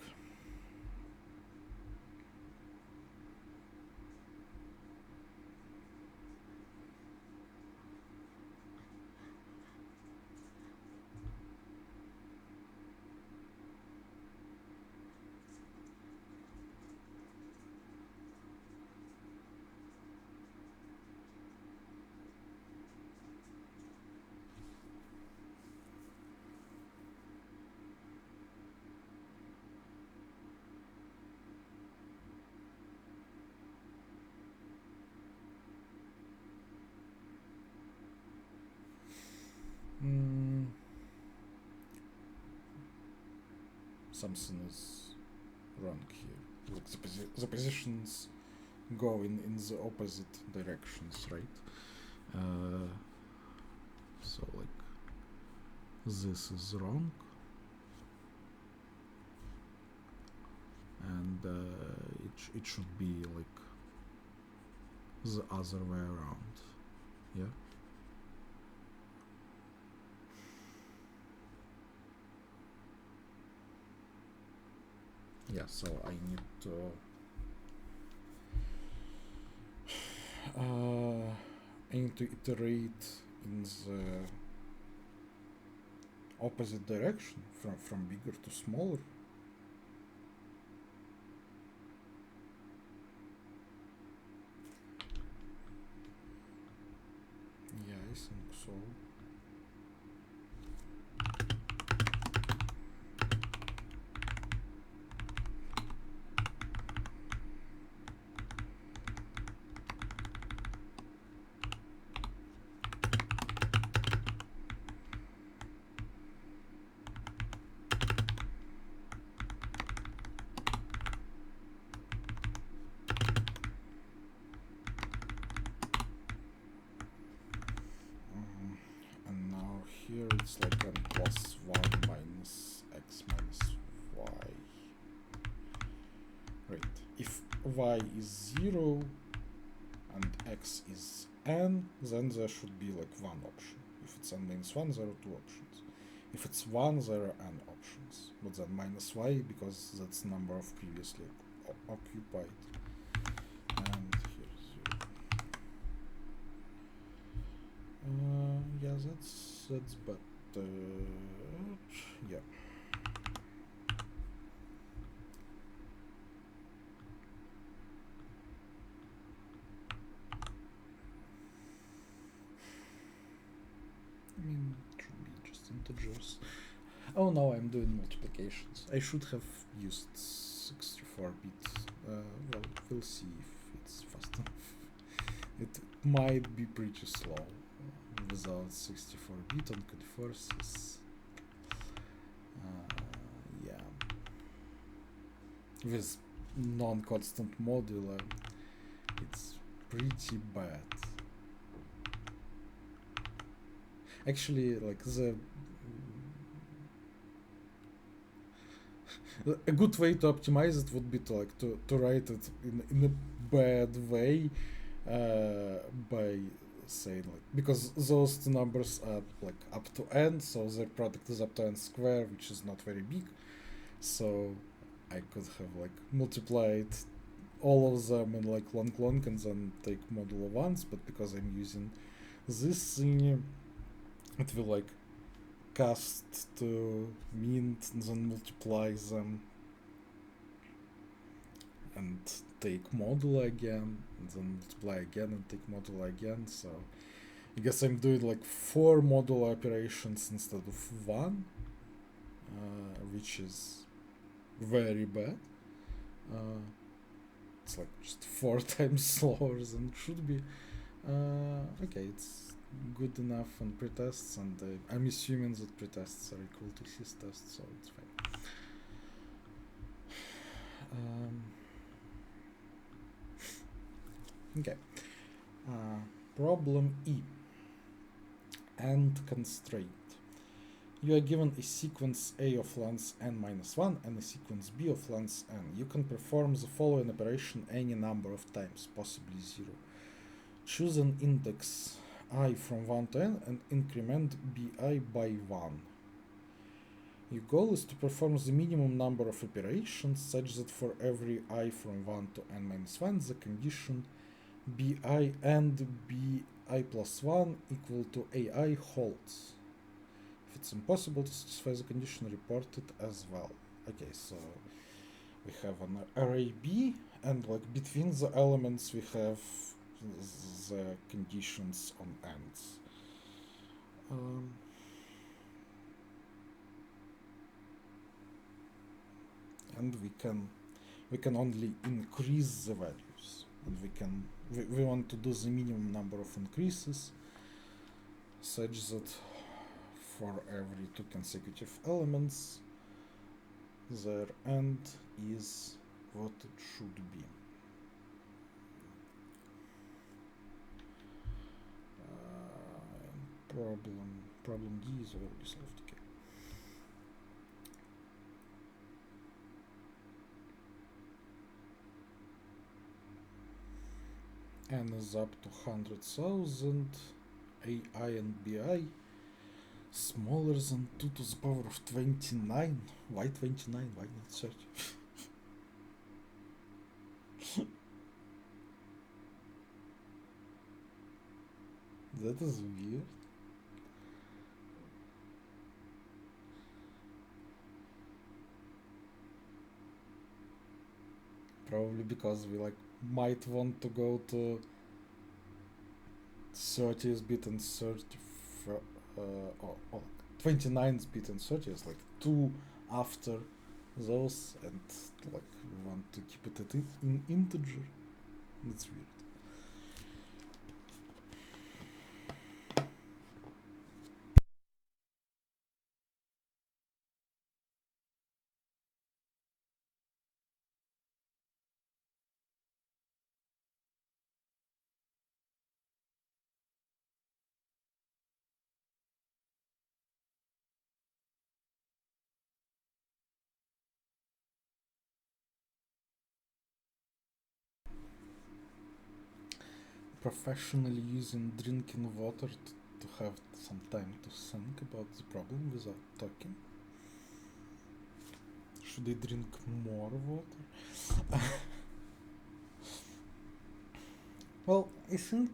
Speaker 1: Something is wrong here. Like the positions go in the opposite directions, right? So like this is wrong, and it should be like the other way around. Yeah. Yeah, so I need to iterate in the opposite direction from bigger to smaller. Yeah, I think so. Here it's like n plus 1 minus x minus y. Right. If y is 0 and x is n, then there should be like one option. If it's n minus 1, there are two options. If it's 1, there are n options. But then minus y, because that's the number of previously occupied. And here's 0. Yeah, that's better. Yeah. I mean, it should be just integers. Oh no, I'm doing multiplications. I should have used 64-bit. Well, we'll see if it's fast enough. It might be pretty slow without 64-bit on code forces. Yeah. With non-constant modular, it's pretty bad. Actually, like a good way to optimize it would be to like to write it in a bad way by saying like, because those two numbers are like up to n, so their product is up to n square, which is not very big. So I could have like multiplied all of them in like long and then take modulo once, but because I'm using this thing, it will like cast to mint and then multiply them and take modulo again and then multiply again and take modulo again. So I guess I'm doing like 4 modulo operations instead of 1, which is very bad. It's like just 4 times slower than it should be. Okay, it's good enough on pretests, and I'm assuming that pretests are equal to systests, so it's fine. Okay. Problem E. And constraint. You are given a sequence A of length n-1 and a sequence B of length n. You can perform the following operation any number of times, possibly 0. Choose an index I from 1 to n and increment bi by 1. Your goal is to perform the minimum number of operations such that for every I from 1 to n minus 1, the condition bi and bi plus 1 equal to ai holds. If it's impossible to satisfy the condition, report it as well. Okay, so we have an array B, and like between the elements we have the conditions on ends. And we can only increase the values, and we want to do the minimum number of increases such that for every 2 consecutive elements their end is what it should be. Problem D is already solved. Okay. N is up to 100,000. AI and BI smaller than 2 to the power of 29. Why 29? Why not 30? That is weird. Probably because we like might want to go to 30th bit and 29th bit and 30th, like 2 after those, and like we want to keep it at in integer. That's weird. Professionally using drinking water to have some time to think about the problem without talking. Should I drink more water? Well, I think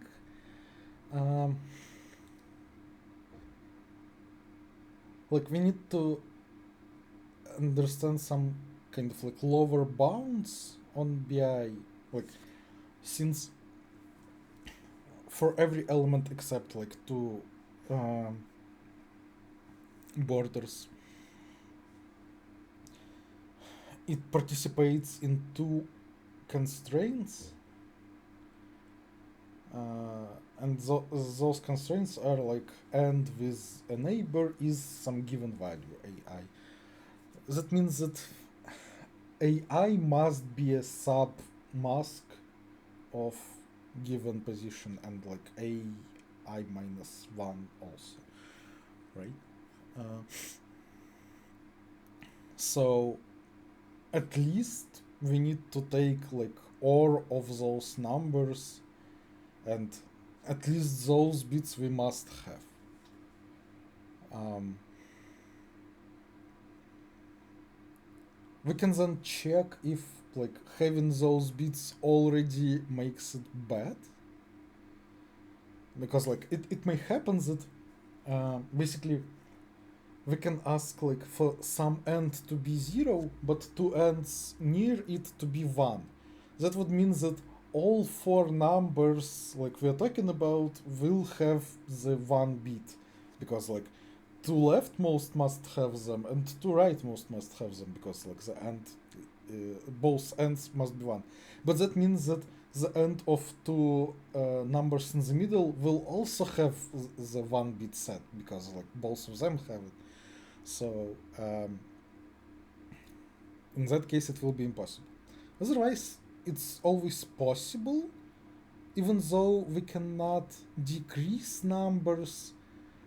Speaker 1: like we need to understand some kind of like lower bounds on BI, like since for every element except like 2 borders, it participates in 2 constraints, and those constraints are like end with a neighbor is some given value AI. That means that AI must be a sub mask of given position and like AI minus 1 also, right? So at least we need to take like all of those numbers, and at least those bits we must have. We can then check if like having those bits already makes it bad, because like it may happen that basically we can ask like for some end to be 0 but 2 ends near it to be 1. That would mean that all 4 numbers like we're talking about will have the 1 bit, because like 2 leftmost must have them and 2 rightmost must have them, because like the end both ends must be 1. But that means that the end of 2 numbers in the middle will also have the 1 bit set, because like both of them have it. So in that case it will be impossible. Otherwise it's always possible, even though we cannot decrease numbers.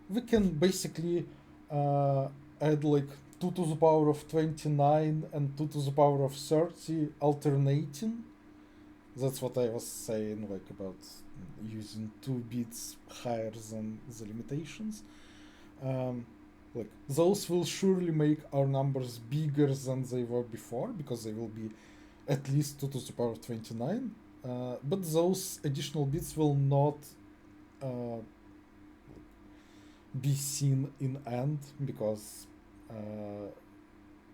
Speaker 1: We can basically add like 2 to the power of 29 and 2 to the power of 30 alternating. That's what I was saying like about using 2 bits higher than the limitations. Like those will surely make our numbers bigger than they were before because they will be at least 2 to the power 29. But those additional bits will not uh, be seen in AND because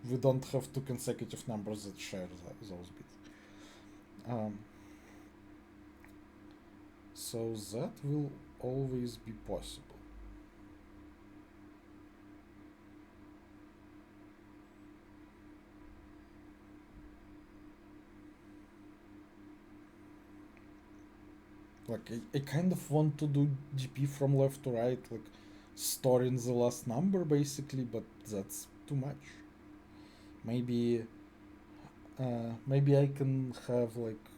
Speaker 1: we don't have two consecutive numbers that share those bits. So that will always be possible. Like I kind of want to do GP from left to right, like storing the last number basically, but that's too much. Maybe maybe I can have like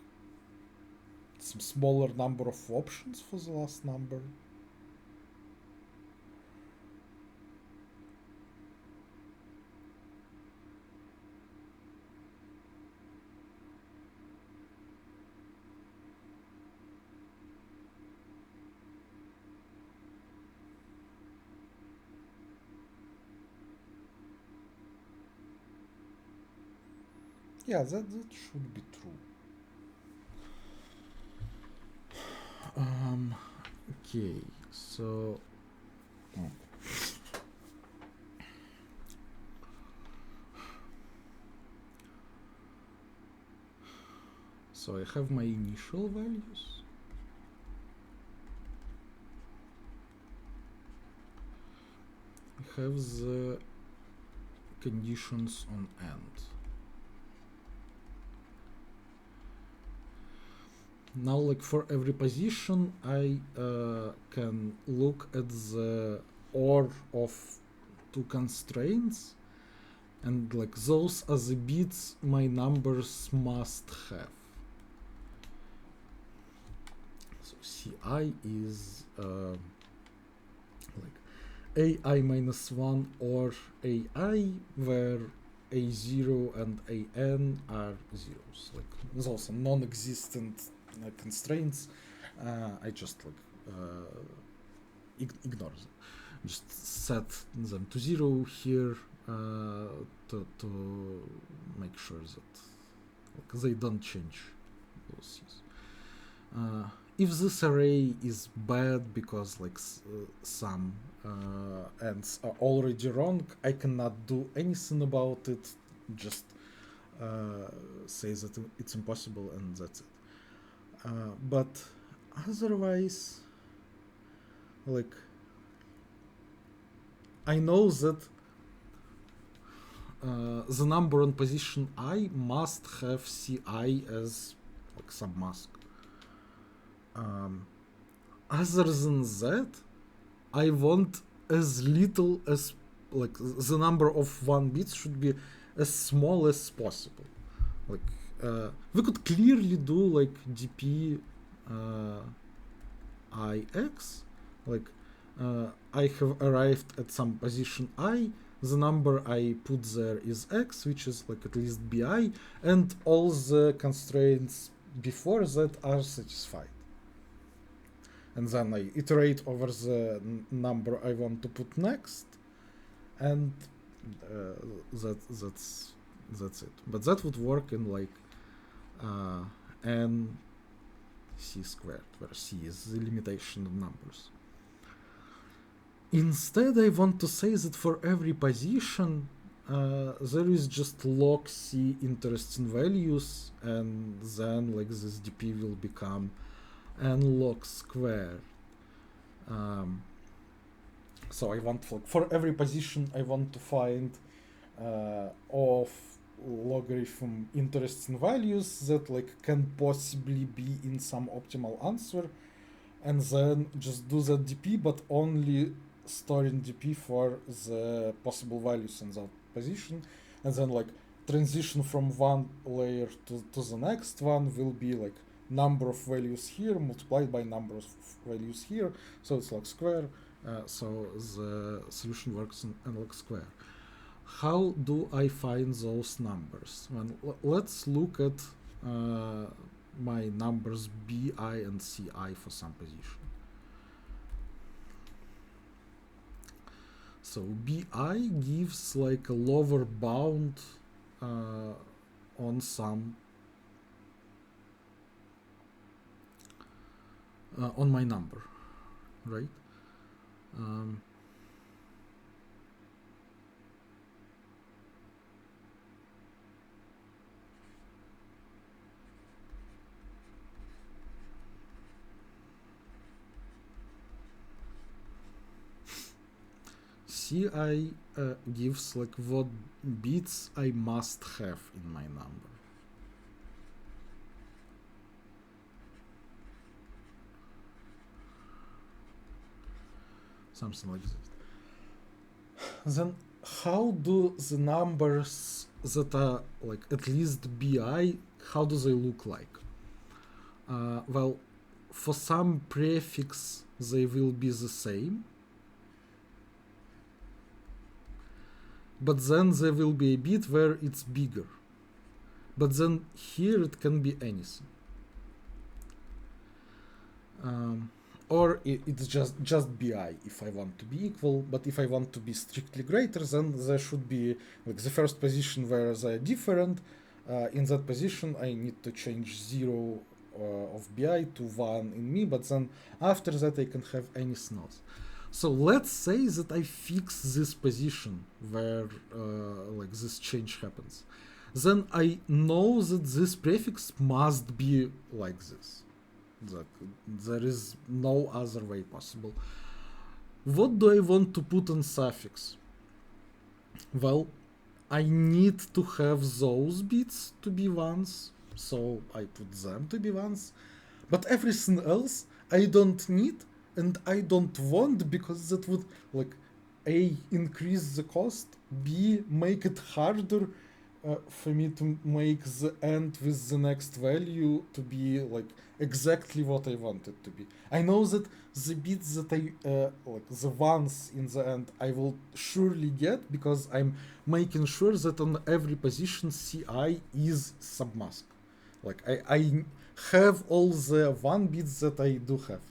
Speaker 1: some smaller number of options for the last number. Yeah, that should be true. Okay, so so I have my initial values. I have the conditions on AND. Now, like for every position, I can look at the OR of two constraints, and like those are the bits my numbers must have. So CI is like AI minus 1 or AI, where A0 and AN are zeros. Like those are non-existent constraints. I just like ignore them. Just set them to 0 here to make sure that like, they don't change those things. If this array is bad because like some ends are already wrong, I cannot do anything about it. Just say that it's impossible and that's it. But otherwise, like I know that the number on position I must have CI as like submask. Other than that, I want as little as like the number of 1 bits should be as small as possible. Like we could clearly do like dp ix, like I have arrived at some position I, the number I put there is x, which is like at least bi, and all the constraints before that are satisfied. And then I iterate over the number I want to put next, and that's it. But that would work in like n c squared, where c is the limitation of numbers. Instead, I want to say that for every position, there is just log c interesting values, and then like this dp will become n log squared. So I want for every position I want to find of logarithm interesting values that like can possibly be in some optimal answer, and then just do that dp, but only storing dp for the possible values in that position, and then like transition from one layer to the next one will be like number of values here multiplied by number of values here, so it's log square. So the solution works in log square. How do I find those numbers? Well, let's look at my numbers bi and ci for some position. So bi gives like a lower bound on some on my number, right? Ci gives like what bits I must have in my number. Something like that. Then how do the numbers that are like at least bi, how do they look like? Well, for some prefix they will be the same, but then there will be a bit where it's bigger. But then here it can be anything. Or it's just bi if I want to be equal, but if I want to be strictly greater, then there should be like the first position where they're different. In that position, I need to change 0 of bi to 1 in me, but then after that I can have anything else. So let's say that I fix this position where like this change happens. Then I know that this prefix must be like this. That there is no other way possible. What do I want to put in suffix? Well, I need to have those bits to be ones, so I put them to be ones. But everything else I don't need and I don't want, because that would like A, increase the cost, B, make it harder for me to make the end with the next value to be like exactly what I want it to be. I know that the bits that I like the ones in the end I will surely get, because I'm making sure that on every position ci is submask. Like I have all the one bits that I do have.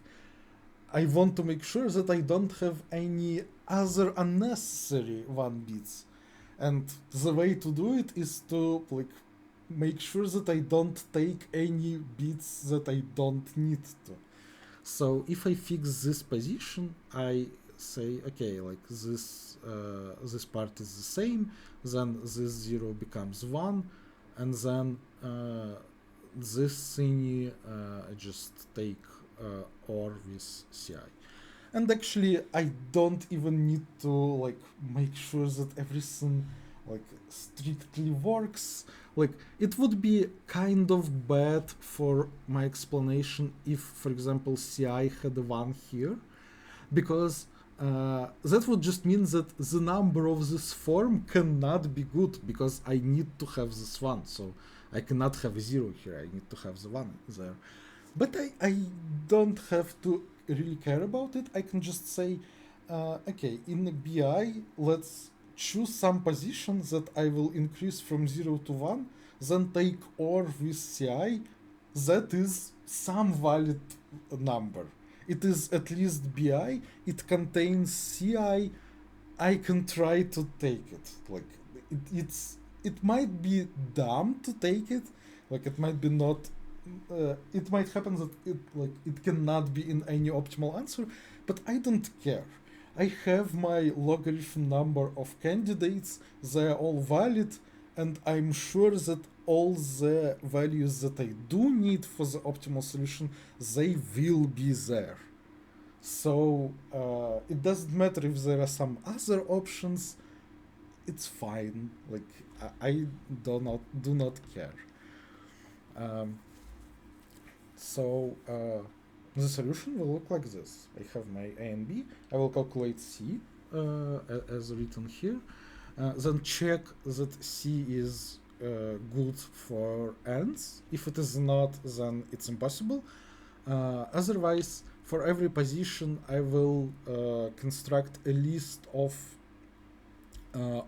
Speaker 1: I want to make sure that I don't have any other unnecessary one bits. And the way to do it is to like make sure that I don't take any bits that I don't need to. So if I fix this position, I say, okay, like this this part is the same, then this 0 becomes 1, and then this thingy I just take or with ci. And actually I don't even need to like make sure that everything like strictly works. Like it would be kind of bad for my explanation if, for example, ci had a 1 here, because that would just mean that the number of this form cannot be good, because I need to have this 1, so I cannot have a 0 here, I need to have the 1 there. But I don't have to really care about it. I can just say, okay, in bi, let's choose some position that I will increase from 0 to 1, then take OR with ci, that is some valid number. It is at least bi, it contains ci, I can try to take it. Like, it might be dumb to take it, like it might be not it might happen that it cannot be in any optimal answer, but I don't care. I have my logarithm number of candidates, they're all valid, and I'm sure that all the values that I do need for the optimal solution, they will be there. So it doesn't matter if there are some other options, it's fine. Like I do not care. So the solution will look like this. I have my A and B. I will calculate C as written here. Then check that C is good for ends. If it is not, then it's impossible. Otherwise, for every position, I will construct a list of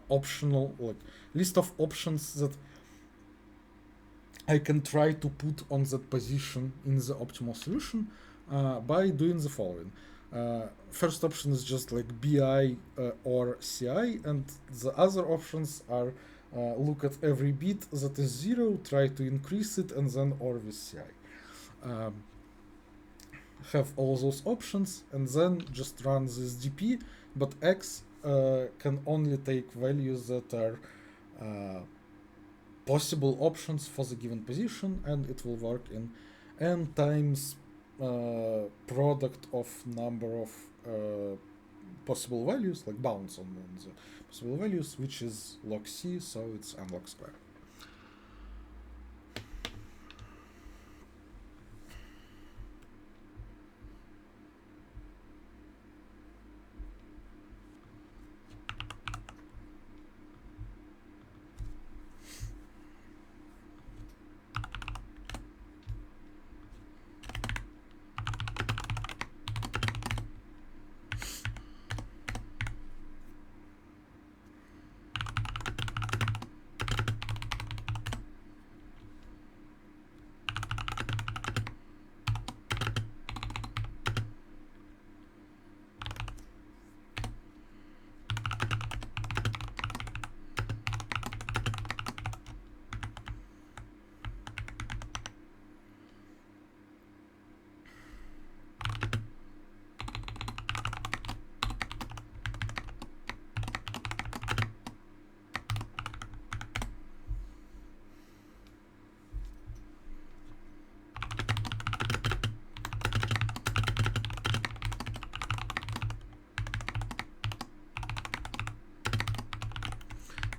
Speaker 1: optional, like list of options that I can try to put on that position in the optimal solution by doing the following. First option is just like BI or CI, and the other options are look at every bit that is 0, try to increase it, and then OR with CI. Have all those options, and then just run this DP, but X can only take values that are possible options for the given position, and it will work in n times product of number of possible values, like bounds on the possible values, which is log C, so it's n log square.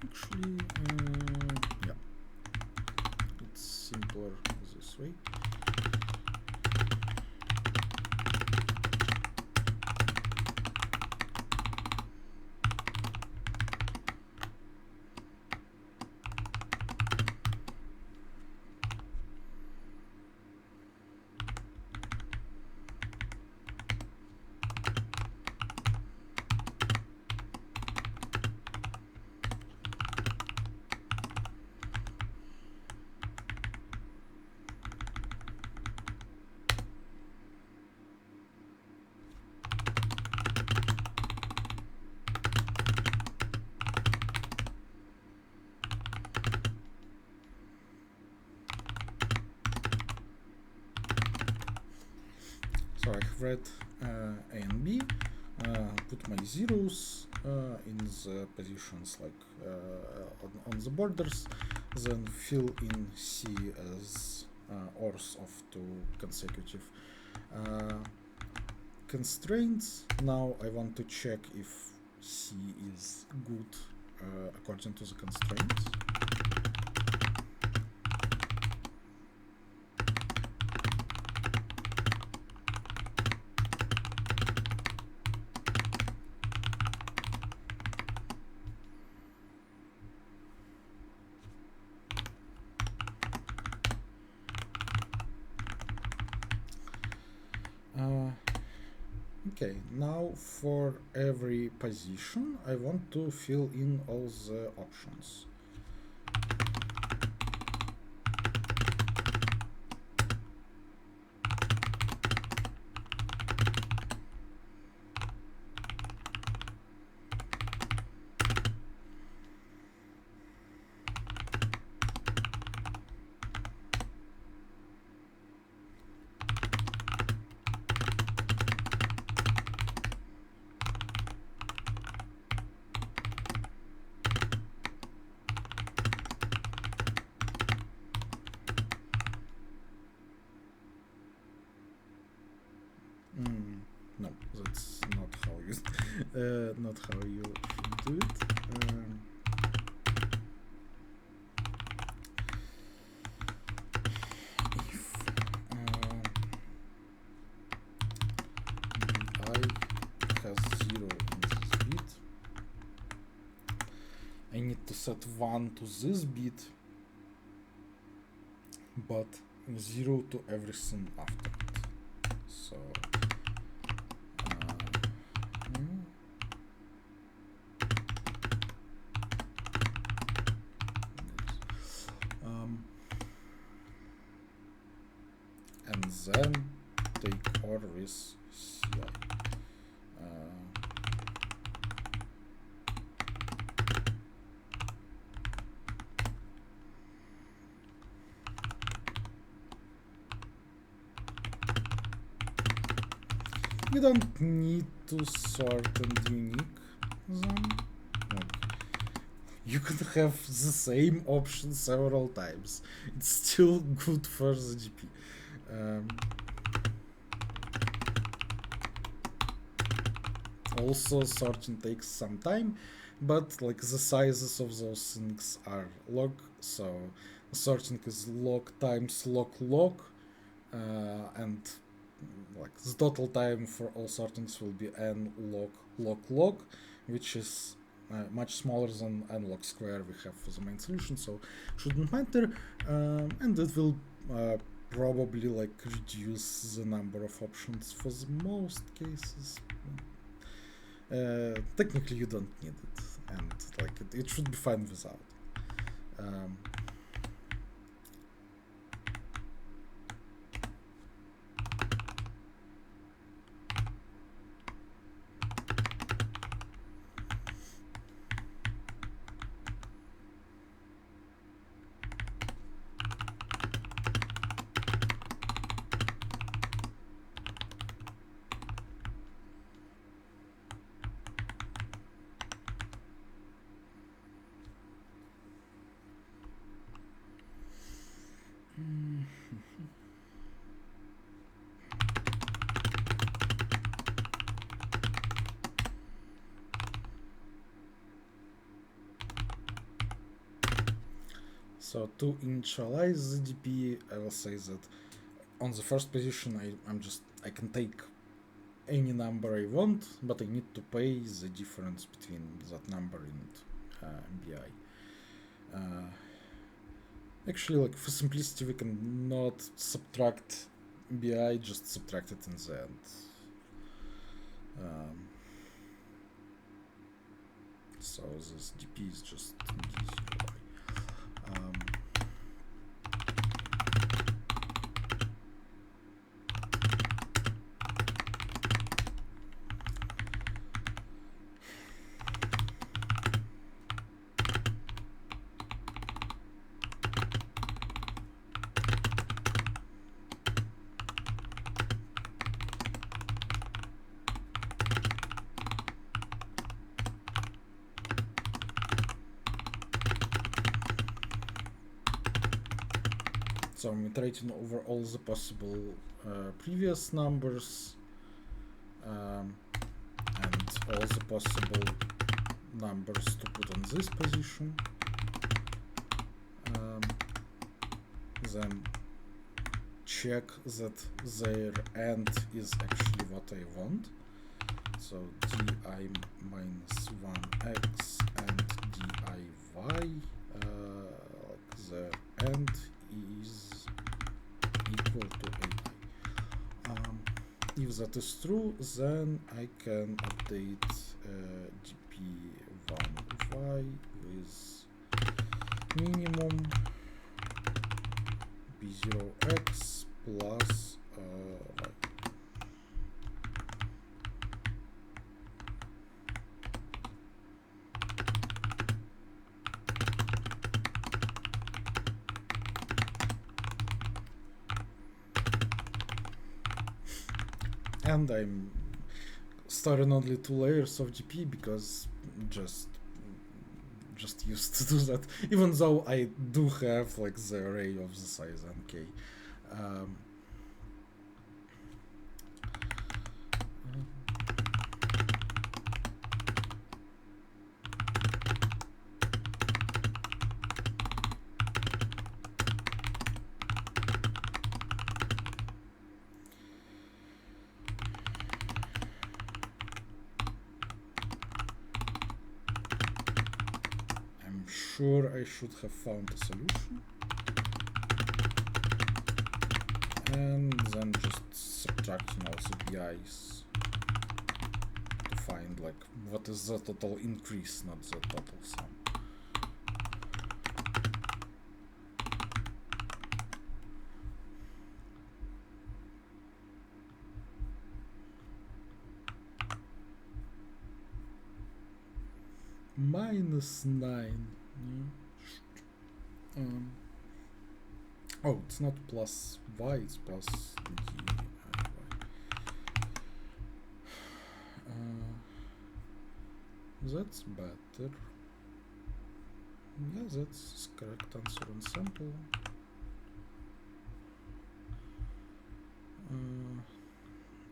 Speaker 1: Actually, yeah, it's simpler this way. So I have read A and B, put my zeros in the positions like on the borders, then fill in C as ORs of 2 consecutive constraints. Now I want to check if C is good according to the constraints. Okay, now for every position, I want to fill in all the options. No, that's not how you not how you should do it. If bi has 0 in this bit, I need to set 1 to this bit, but 0 to everything after it. So and then take OR with CI. You don't need to sort and unique them. You can have the same option several times. It's still good for the GP. Also, sorting takes some time, but like the sizes of those things are log, so sorting is log times log, and like the total time for all sortings will be n log, which is much smaller than n log square we have for the main solution, so shouldn't matter, and it will probably like reduce the number of options for the most cases. Technically you don't need it, and like it should be fine without. So to initialize the DP, I will say that on the first position I can take any number I want, but I need to pay the difference between that number and BI. Actually, like for simplicity, we can not subtract BI, just subtract it in the end. So this DP is just D0. So I'm iterating over all the possible previous numbers and all the possible numbers to put on this position. Then check that their end is actually what I want. So di minus 1x and diy, like the end is equal to AI. If that is true, then I can update dp1y with minimum b0x plus y. And I'm storing only 2 layers of GP because just used to do that, even though I do have like the array of the size nk. Sure, I should have found a solution, and then just subtracting all the BIs to find like what is the total increase, not the total sum. -9. Yeah. Oh, it's not plus y, it's plus d. That's better. Yeah, that's correct answer on sample.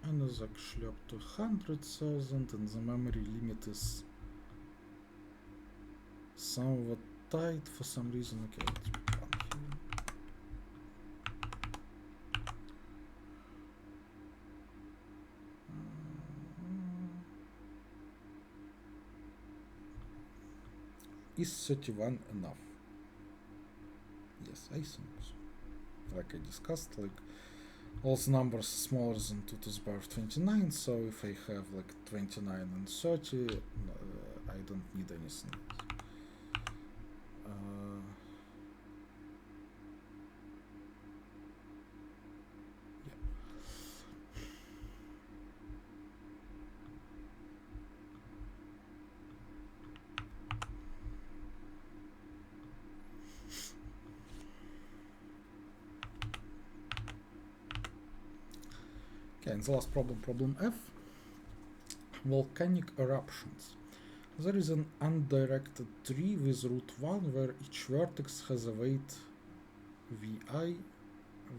Speaker 1: And is actually up to 100,000, and the memory limit is somewhat tight for some reason. Okay, let's put one here. Is 31 enough? Yes, I think so. Like I discussed, like all the numbers smaller than 2 to the power of 29, so if I have like 29 and 30, I don't need anything else. Okay, and the last problem, problem F. Volcanic eruptions. There is an undirected tree with root 1 where each vertex has a weight vi,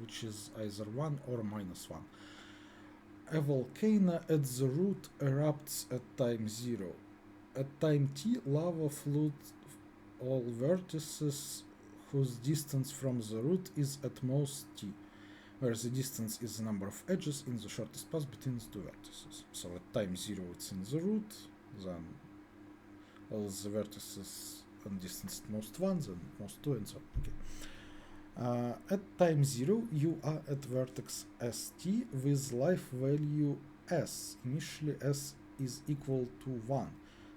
Speaker 1: which is either 1 or -1. A volcano at the root erupts at time 0. At time t, lava floods all vertices whose distance from the root is at most t, where the distance is the number of edges in the shortest path between the two vertices. So at time 0 it's in the root, then all the vertices and distance at most 1, then most 2, and so on. Okay. At time 0, you are at vertex st with life value s. Initially s is equal to 1.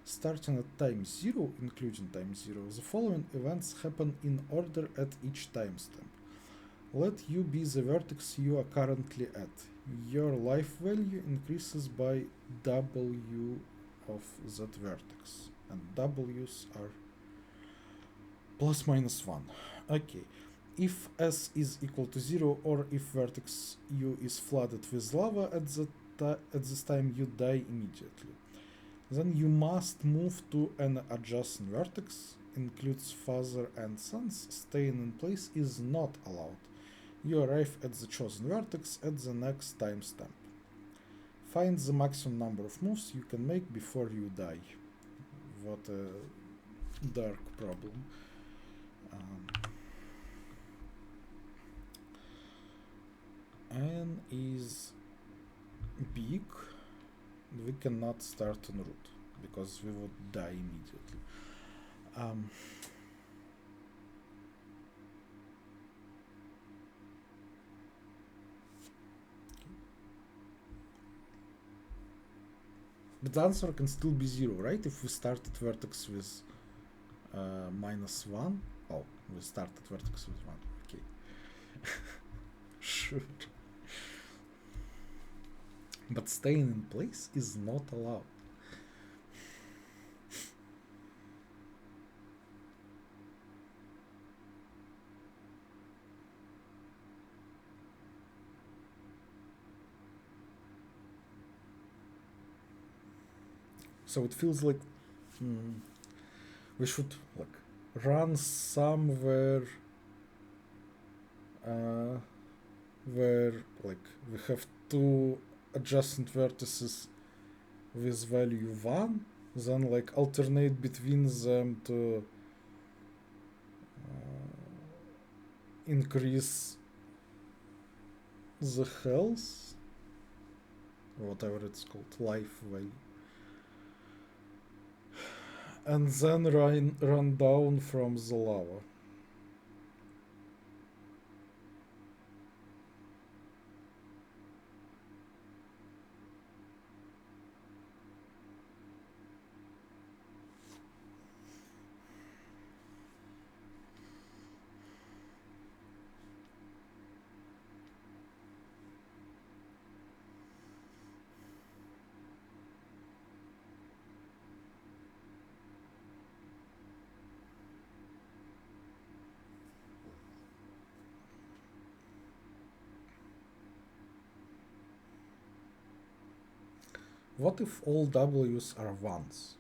Speaker 1: Starting at time 0, including time 0, the following events happen in order at each timestamp. Let u be the vertex you are currently at. Your life value increases by w of that vertex, and w's are plus ±1. Okay. If s is equal to 0, or if vertex u is flooded with lava at this time, you die immediately. Then you must move to an adjacent vertex, includes father and sons. Staying in place is not allowed. You arrive at the chosen vertex at the next timestamp. Find the maximum number of moves you can make before you die. What a dark problem. N is big. We cannot start on root because we would die immediately. But the answer can still be 0, right? If we start at vertex with -1. Oh, we start at vertex with 1. Okay. Sure. But staying in place is not allowed. So it feels like we should like run somewhere where like we have two adjacent vertices with value 1, then like alternate between them to increase the health, whatever it's called, life value, and then run down from the lava. what if all w's are ones?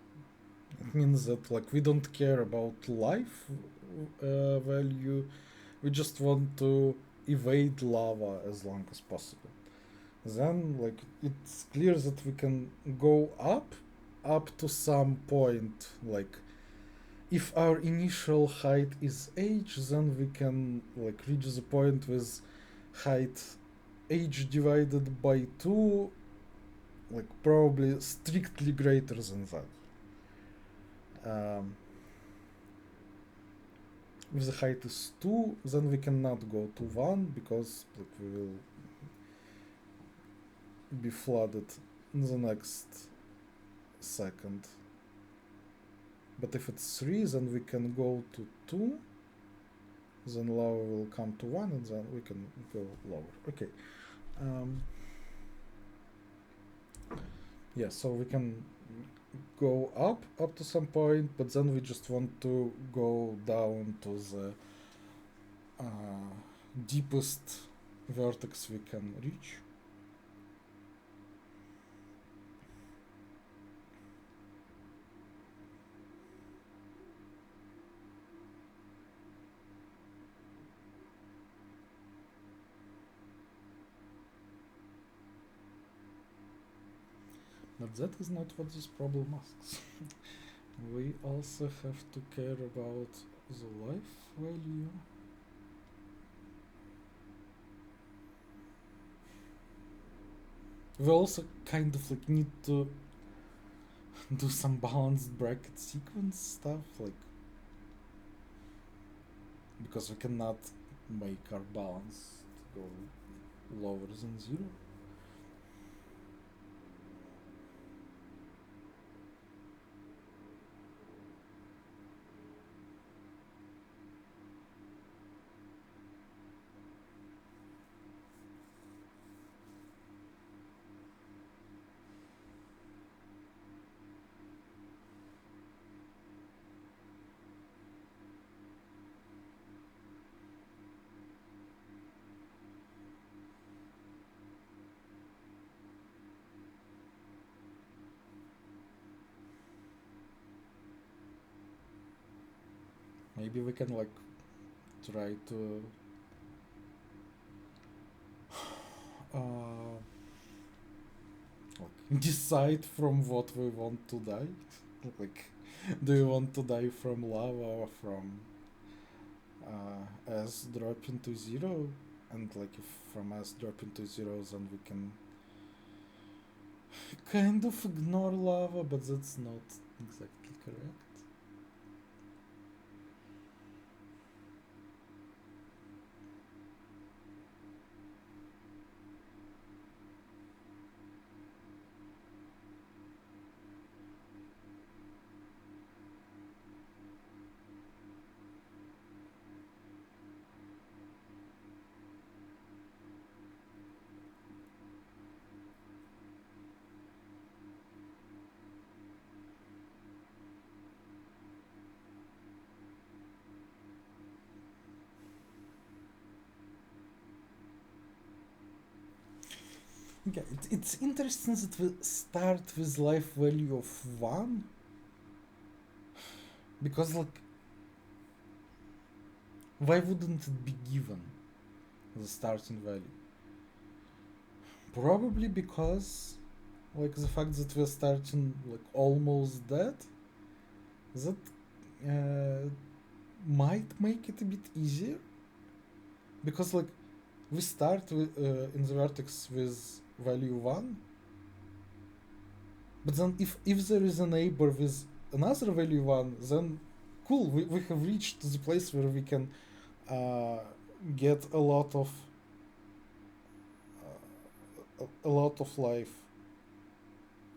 Speaker 1: It means that like we don't care about life value, we just want to evade lava as long as possible. Then like it's clear that we can go up to some point. Like if our initial height is h, then we can like reach the point with height h divided by 2, like probably strictly greater than that. If the height is 2, then we cannot go to 1 because like we will be flooded in the next second. But if it's 3, then we can go to 2, then lava will come to 1, and then we can go lower. Okay. Yeah, so we can go up to some point, but then we just want to go down to the deepest vertex we can reach. But that is not what this problem asks. We also have to care about the life value. We also kind of like need to do some balanced bracket sequence stuff, like because we cannot make our balance go lower than 0. Maybe we can like try to decide from what we want to die. Like, do you want to die from lava or from S dropping to 0? And like if from S dropping to 0, then we can kind of ignore lava, but that's not exactly correct. Yeah, it's interesting that we start with life value of 1, because like why wouldn't it be given the starting value? Probably because like the fact that we're starting like almost dead, that might make it a bit easier, because like we start with, in the vertex with value 1, but then if there is a neighbor with another value 1, then cool, we have reached the place where we can get a lot of life,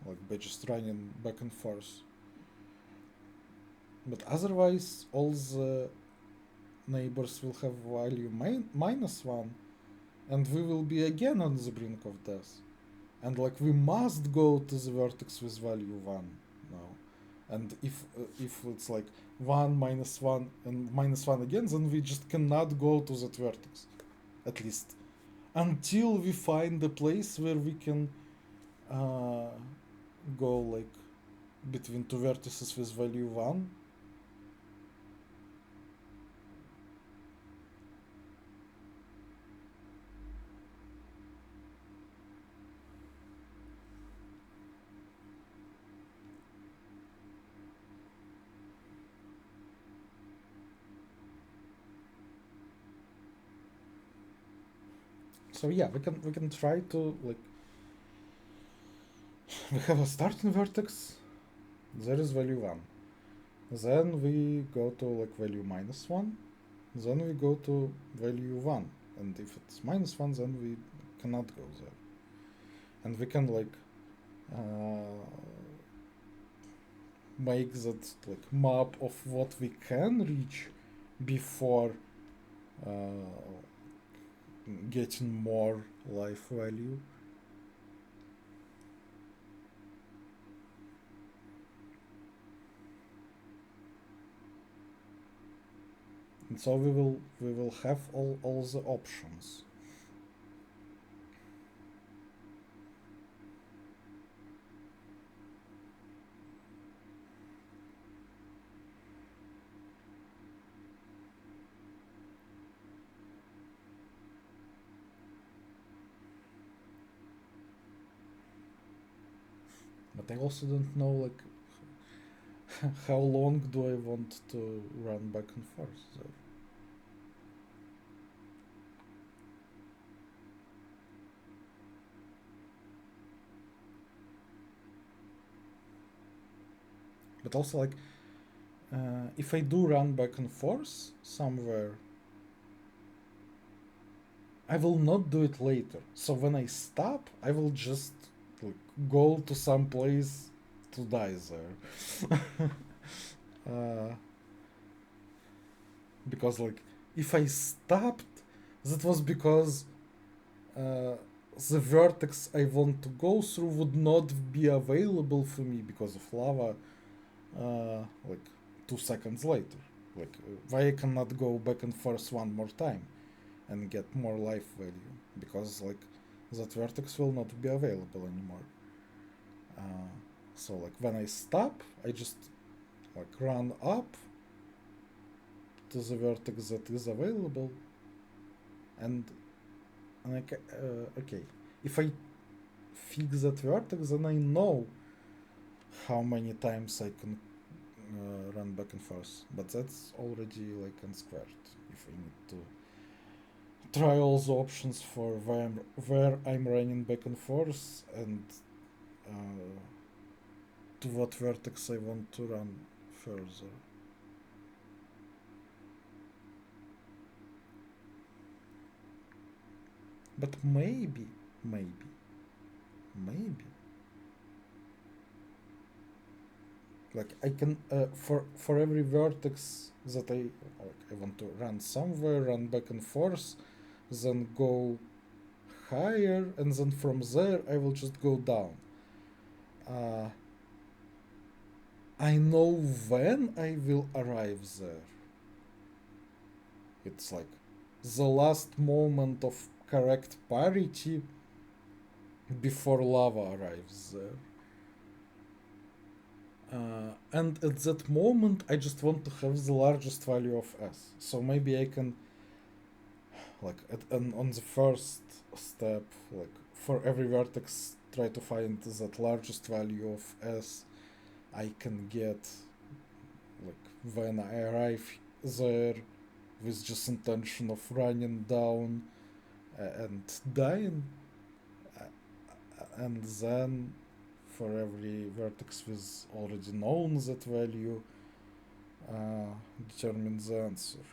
Speaker 1: like by just running back and forth. But otherwise all the neighbors will have value -1, and we will be again on the brink of death. And like we must go to the vertex with value 1 now. And if it's like 1 -1 and -1 again, then we just cannot go to that vertex, at least until we find a place where we can go like between two vertices with value 1. So yeah, we can try to like we have a starting vertex, there is value 1. Then we go to like value -1. Then we go to value 1. And if it's -1, then we cannot go there. And we can like make that like map of what we can reach before getting more life value. And so we will have all the options. But I also don't know like how long do I want to run back and forth there. But also like if I do run back and forth somewhere, I will not do it later. So when I stop, I will just like, go to some place to die there. Because like if I stopped, that was because the vertex I want to go through would not be available for me because of lava like 2 seconds later. Like why I cannot go back and forth one more time and get more life value because like that vertex will not be available anymore. So like when I stop, I just like run up to the vertex that is available and like okay, if I fix that vertex, then I know how many times I can run back and forth. But that's already like unsquared. If I need to try all the options for where I'm running back and forth and to what vertex I want to run further. But maybe like I can for every vertex that I want to run somewhere, run back and forth, then go higher, and then from there I will just go down. I know when I will arrive there. It's like the last moment of correct parity before lava arrives there. And at that moment, I just want to have the largest value of s. So maybe I can, like, on the first step, like, for every vertex, try to find that largest value of s I can get, like, when I arrive there with just intention of running down and dying. And then for every vertex with already known that value, determine the answer.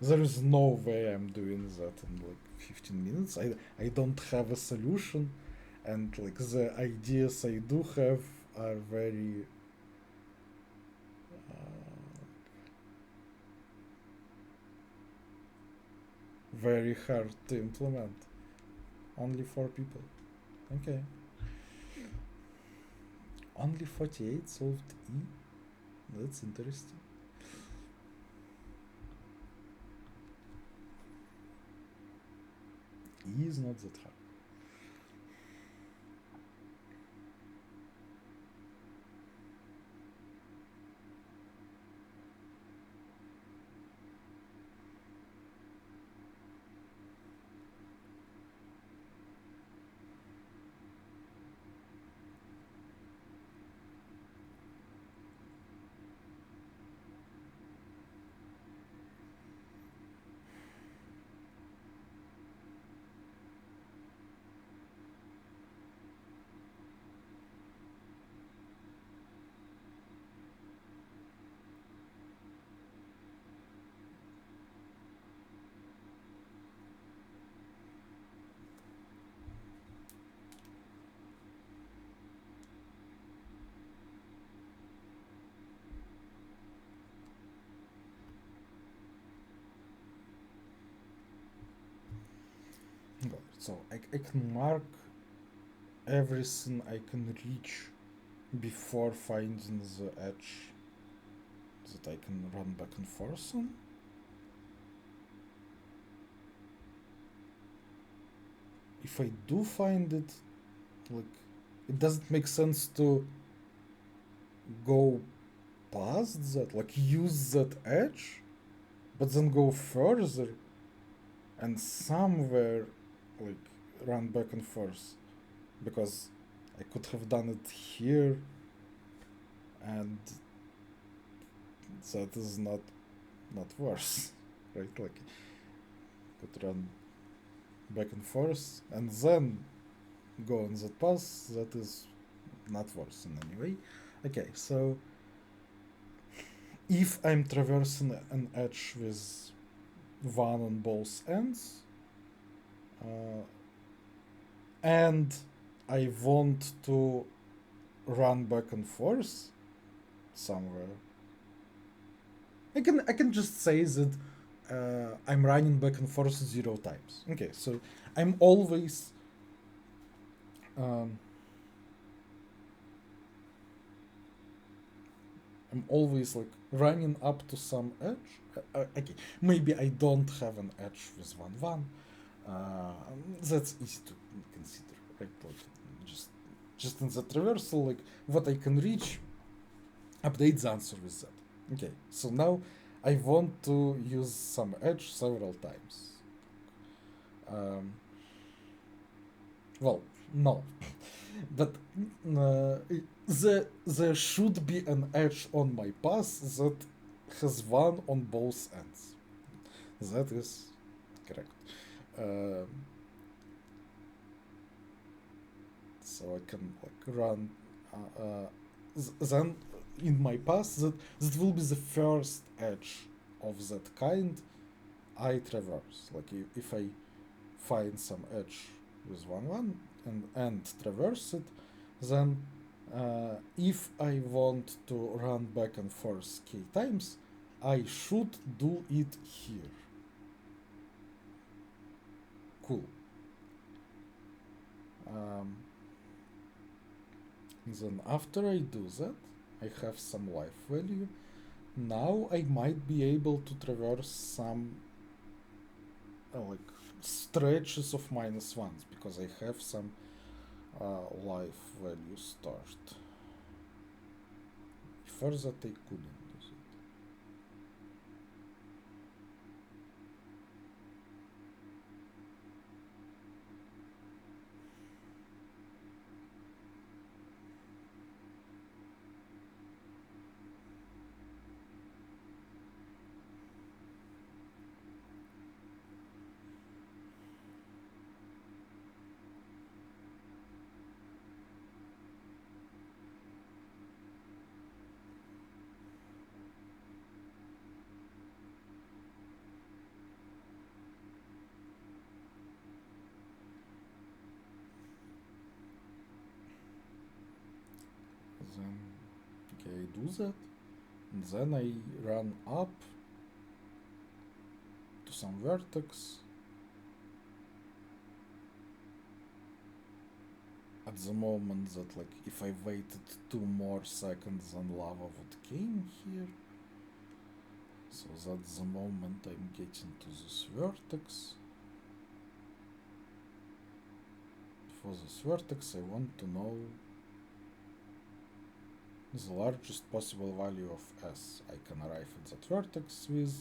Speaker 1: There is no way I'm doing that in like 15 minutes. I don't have a solution, and like the ideas I do have are very hard to implement. Only 4 people. Okay. Only 48 solved E? That's interesting. is not that hard. So I can mark everything I can reach before finding the edge that I can run back and forth on. If I do find it, like, it doesn't make sense to go past that, like use that edge, but then go further and somewhere like run back and forth, because I could have done it here, and that is not worse, right? Like could run back and forth and then go on that path. That is not worse in any way. Okay, so if I'm traversing an edge with one on both ends, and I want to run back and forth somewhere, I can just say that I'm running back and forth 0 times. Okay, so I'm always like running up to some edge. Okay, maybe I don't have an edge with 1 1. That's easy to consider, right? Like just in the traversal, like what I can reach, update the answer with that. Okay, so now I want to use some edge several times. Well, no, but there should be an edge on my path that has 1 on both ends. That is correct. So I can like run. Then in my path, that will be the first edge of that kind I traverse. Like if I find some edge with 1 1 and traverse it, then if I want to run back and forth k times, I should do it here. Cool. Then after I do that, I have some life value. Now I might be able to traverse some like stretches of -1s because I have some life value start. Before that I couldn't do it. Then okay, I do that, and then I run up to some vertex. At the moment that like if I waited 2 more seconds then lava would came here. So that's the moment I'm getting to this vertex. for this vertex I want to know the largest possible value of s I can arrive at that vertex with.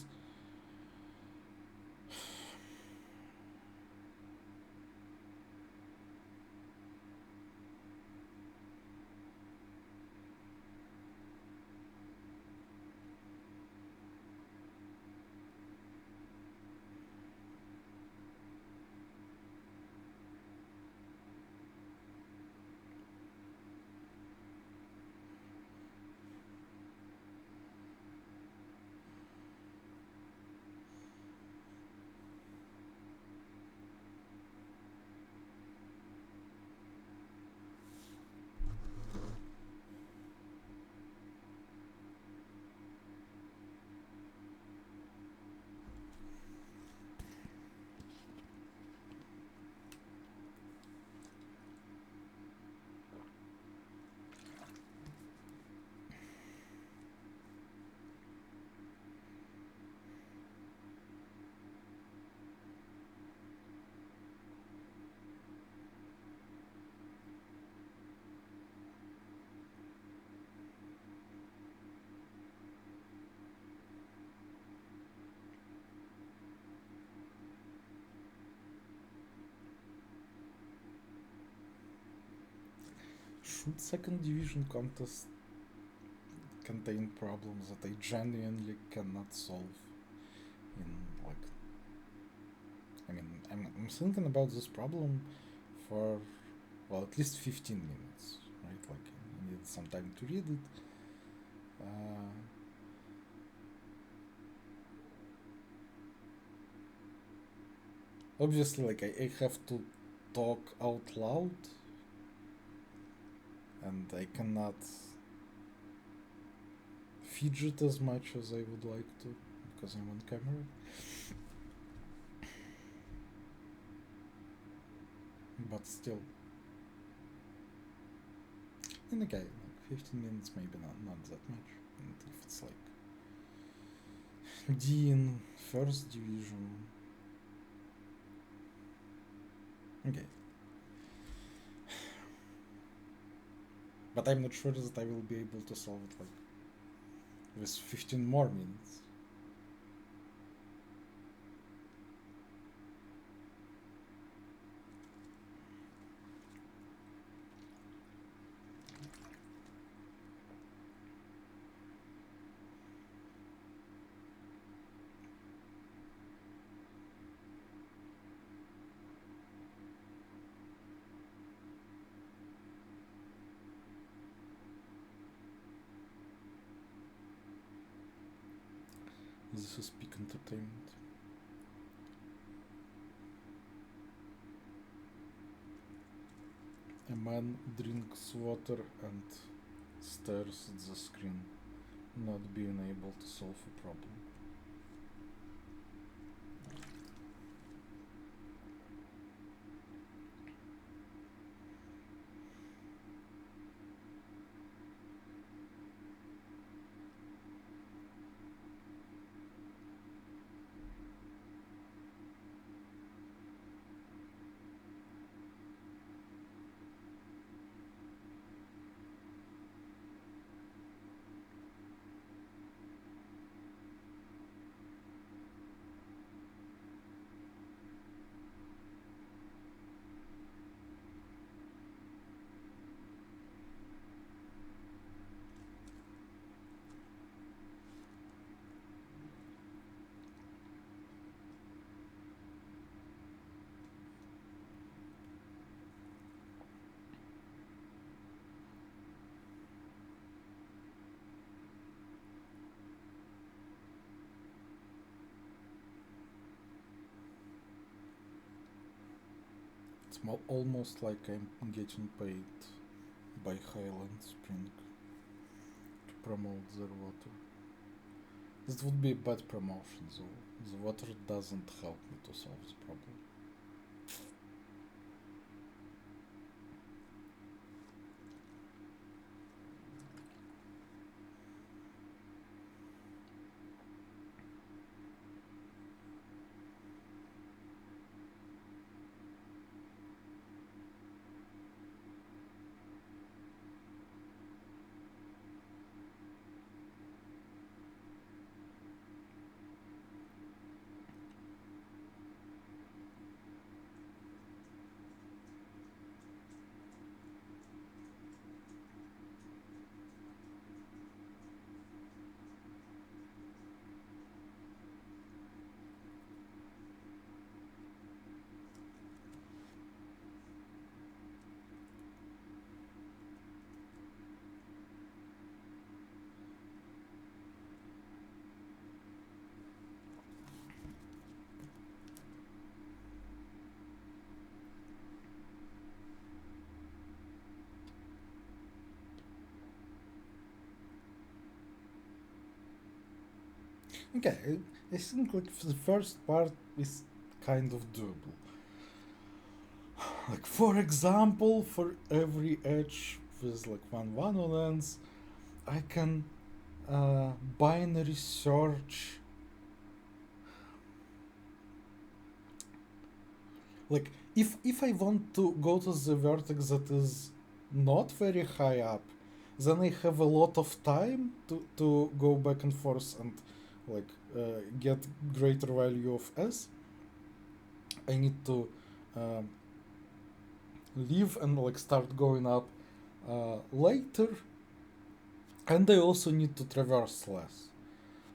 Speaker 1: Should second division contest contain problems that I genuinely cannot solve in like I mean I'm thinking about this problem for well at least 15 minutes, right? Like I need some time to read it. Obviously like I have to talk out loud and I cannot fidget as much as I would like to because I'm on camera. But still. And okay, like 15 minutes maybe not that much. And if it's like D in first division. Okay. But I'm not sure that I will be able to solve it like with 15 more minutes. This is peak entertainment. A man drinks water and stares at the screen, not being able to solve a problem. It's almost like I'm getting paid by Highland Spring to promote their water. This would be a bad promotion though. The water doesn't help me to solve the problem. Okay, I think like the first part is kind of doable. Like for example, for every edge with like one on ends, I can binary search. Like if I want to go to the vertex that is not very high up, then I have a lot of time to go back and forth and like get greater value of s. I need to um, leave and like start going up later, and I also need to traverse less.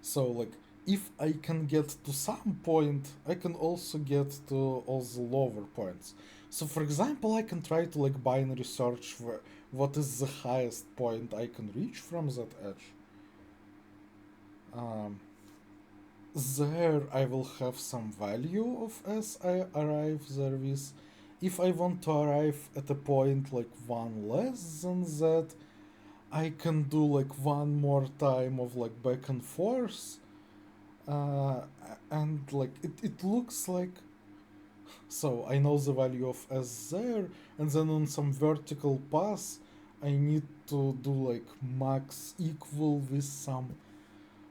Speaker 1: So like if I can get to some point, I can also get to all the lower points. So for example, I can try to like binary search what is the highest point I can reach from that edge. Um, there I will have some value of as I arrive there with. If I want to arrive at a point like one less than that, I can do like one more time of like back and forth, uh, and like it looks like, so I know the value of s there, and then on some vertical path I need to do like max equal with some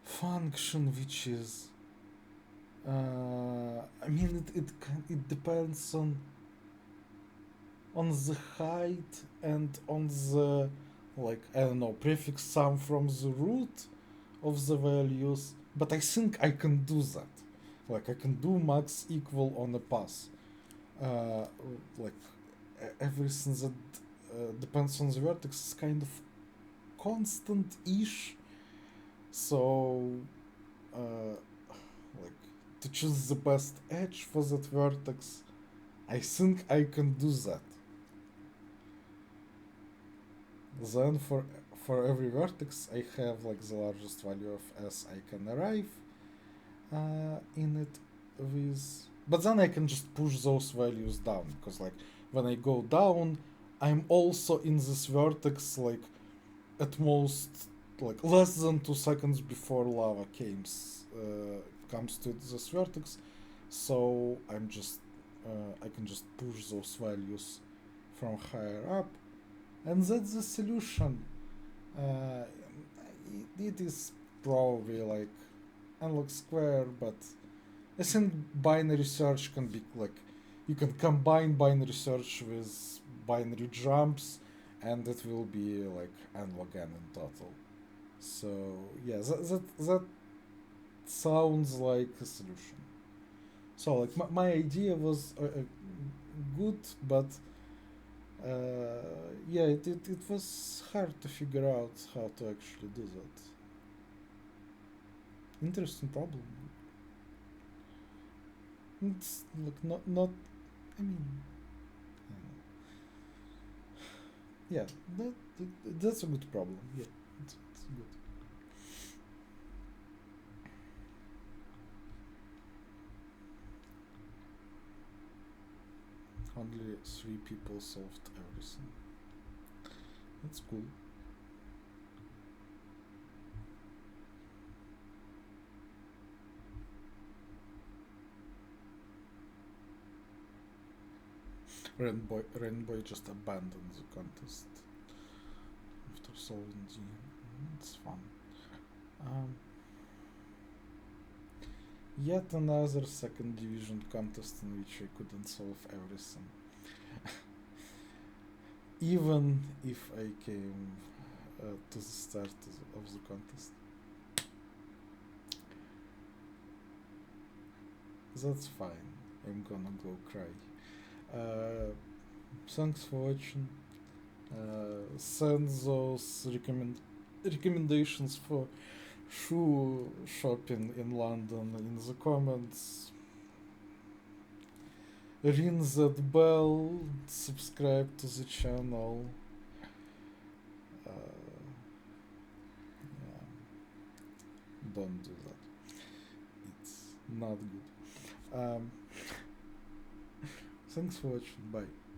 Speaker 1: function which is I mean it depends on the height and on the, like, I don't know, prefix sum from the root of the values, but I think I can do that. Like I can do max equal on a pass. Uh, like everything that depends on the vertex is kind of constant-ish. So like to choose the best edge for that vertex, I think I can do that. Then for every vertex, I have like the largest value of s I can arrive in it with. But then I can just push those values down because like when I go down, I'm also in this vertex like at most like less than 2 seconds before lava comes to this vertex. So I can just push those values from higher up, and that's the solution. Uh, it is probably like unlock square, but I think binary search can be like you can combine binary search with binary jumps, and it will be like nlog n in total. So yeah, that sounds like a solution. So like my idea was good, but yeah, it was hard to figure out how to actually do that. Interesting problem. It's like not. I mean, yeah, that's a good problem. Yeah, it's good. Only 3 people solved everything. That's cool. Rainbow just abandoned the contest after solving the. It's fun. Um, Yet another second division contest in which I couldn't solve everything. Even if I came to the start of the contest. That's fine. I'm gonna go cry. Thanks for watching. Send those recommendations for shoe shopping in London in the comments. Ring that bell, subscribe to the channel. Uh, yeah, don't do that. It's not good. Thanks for watching. Bye.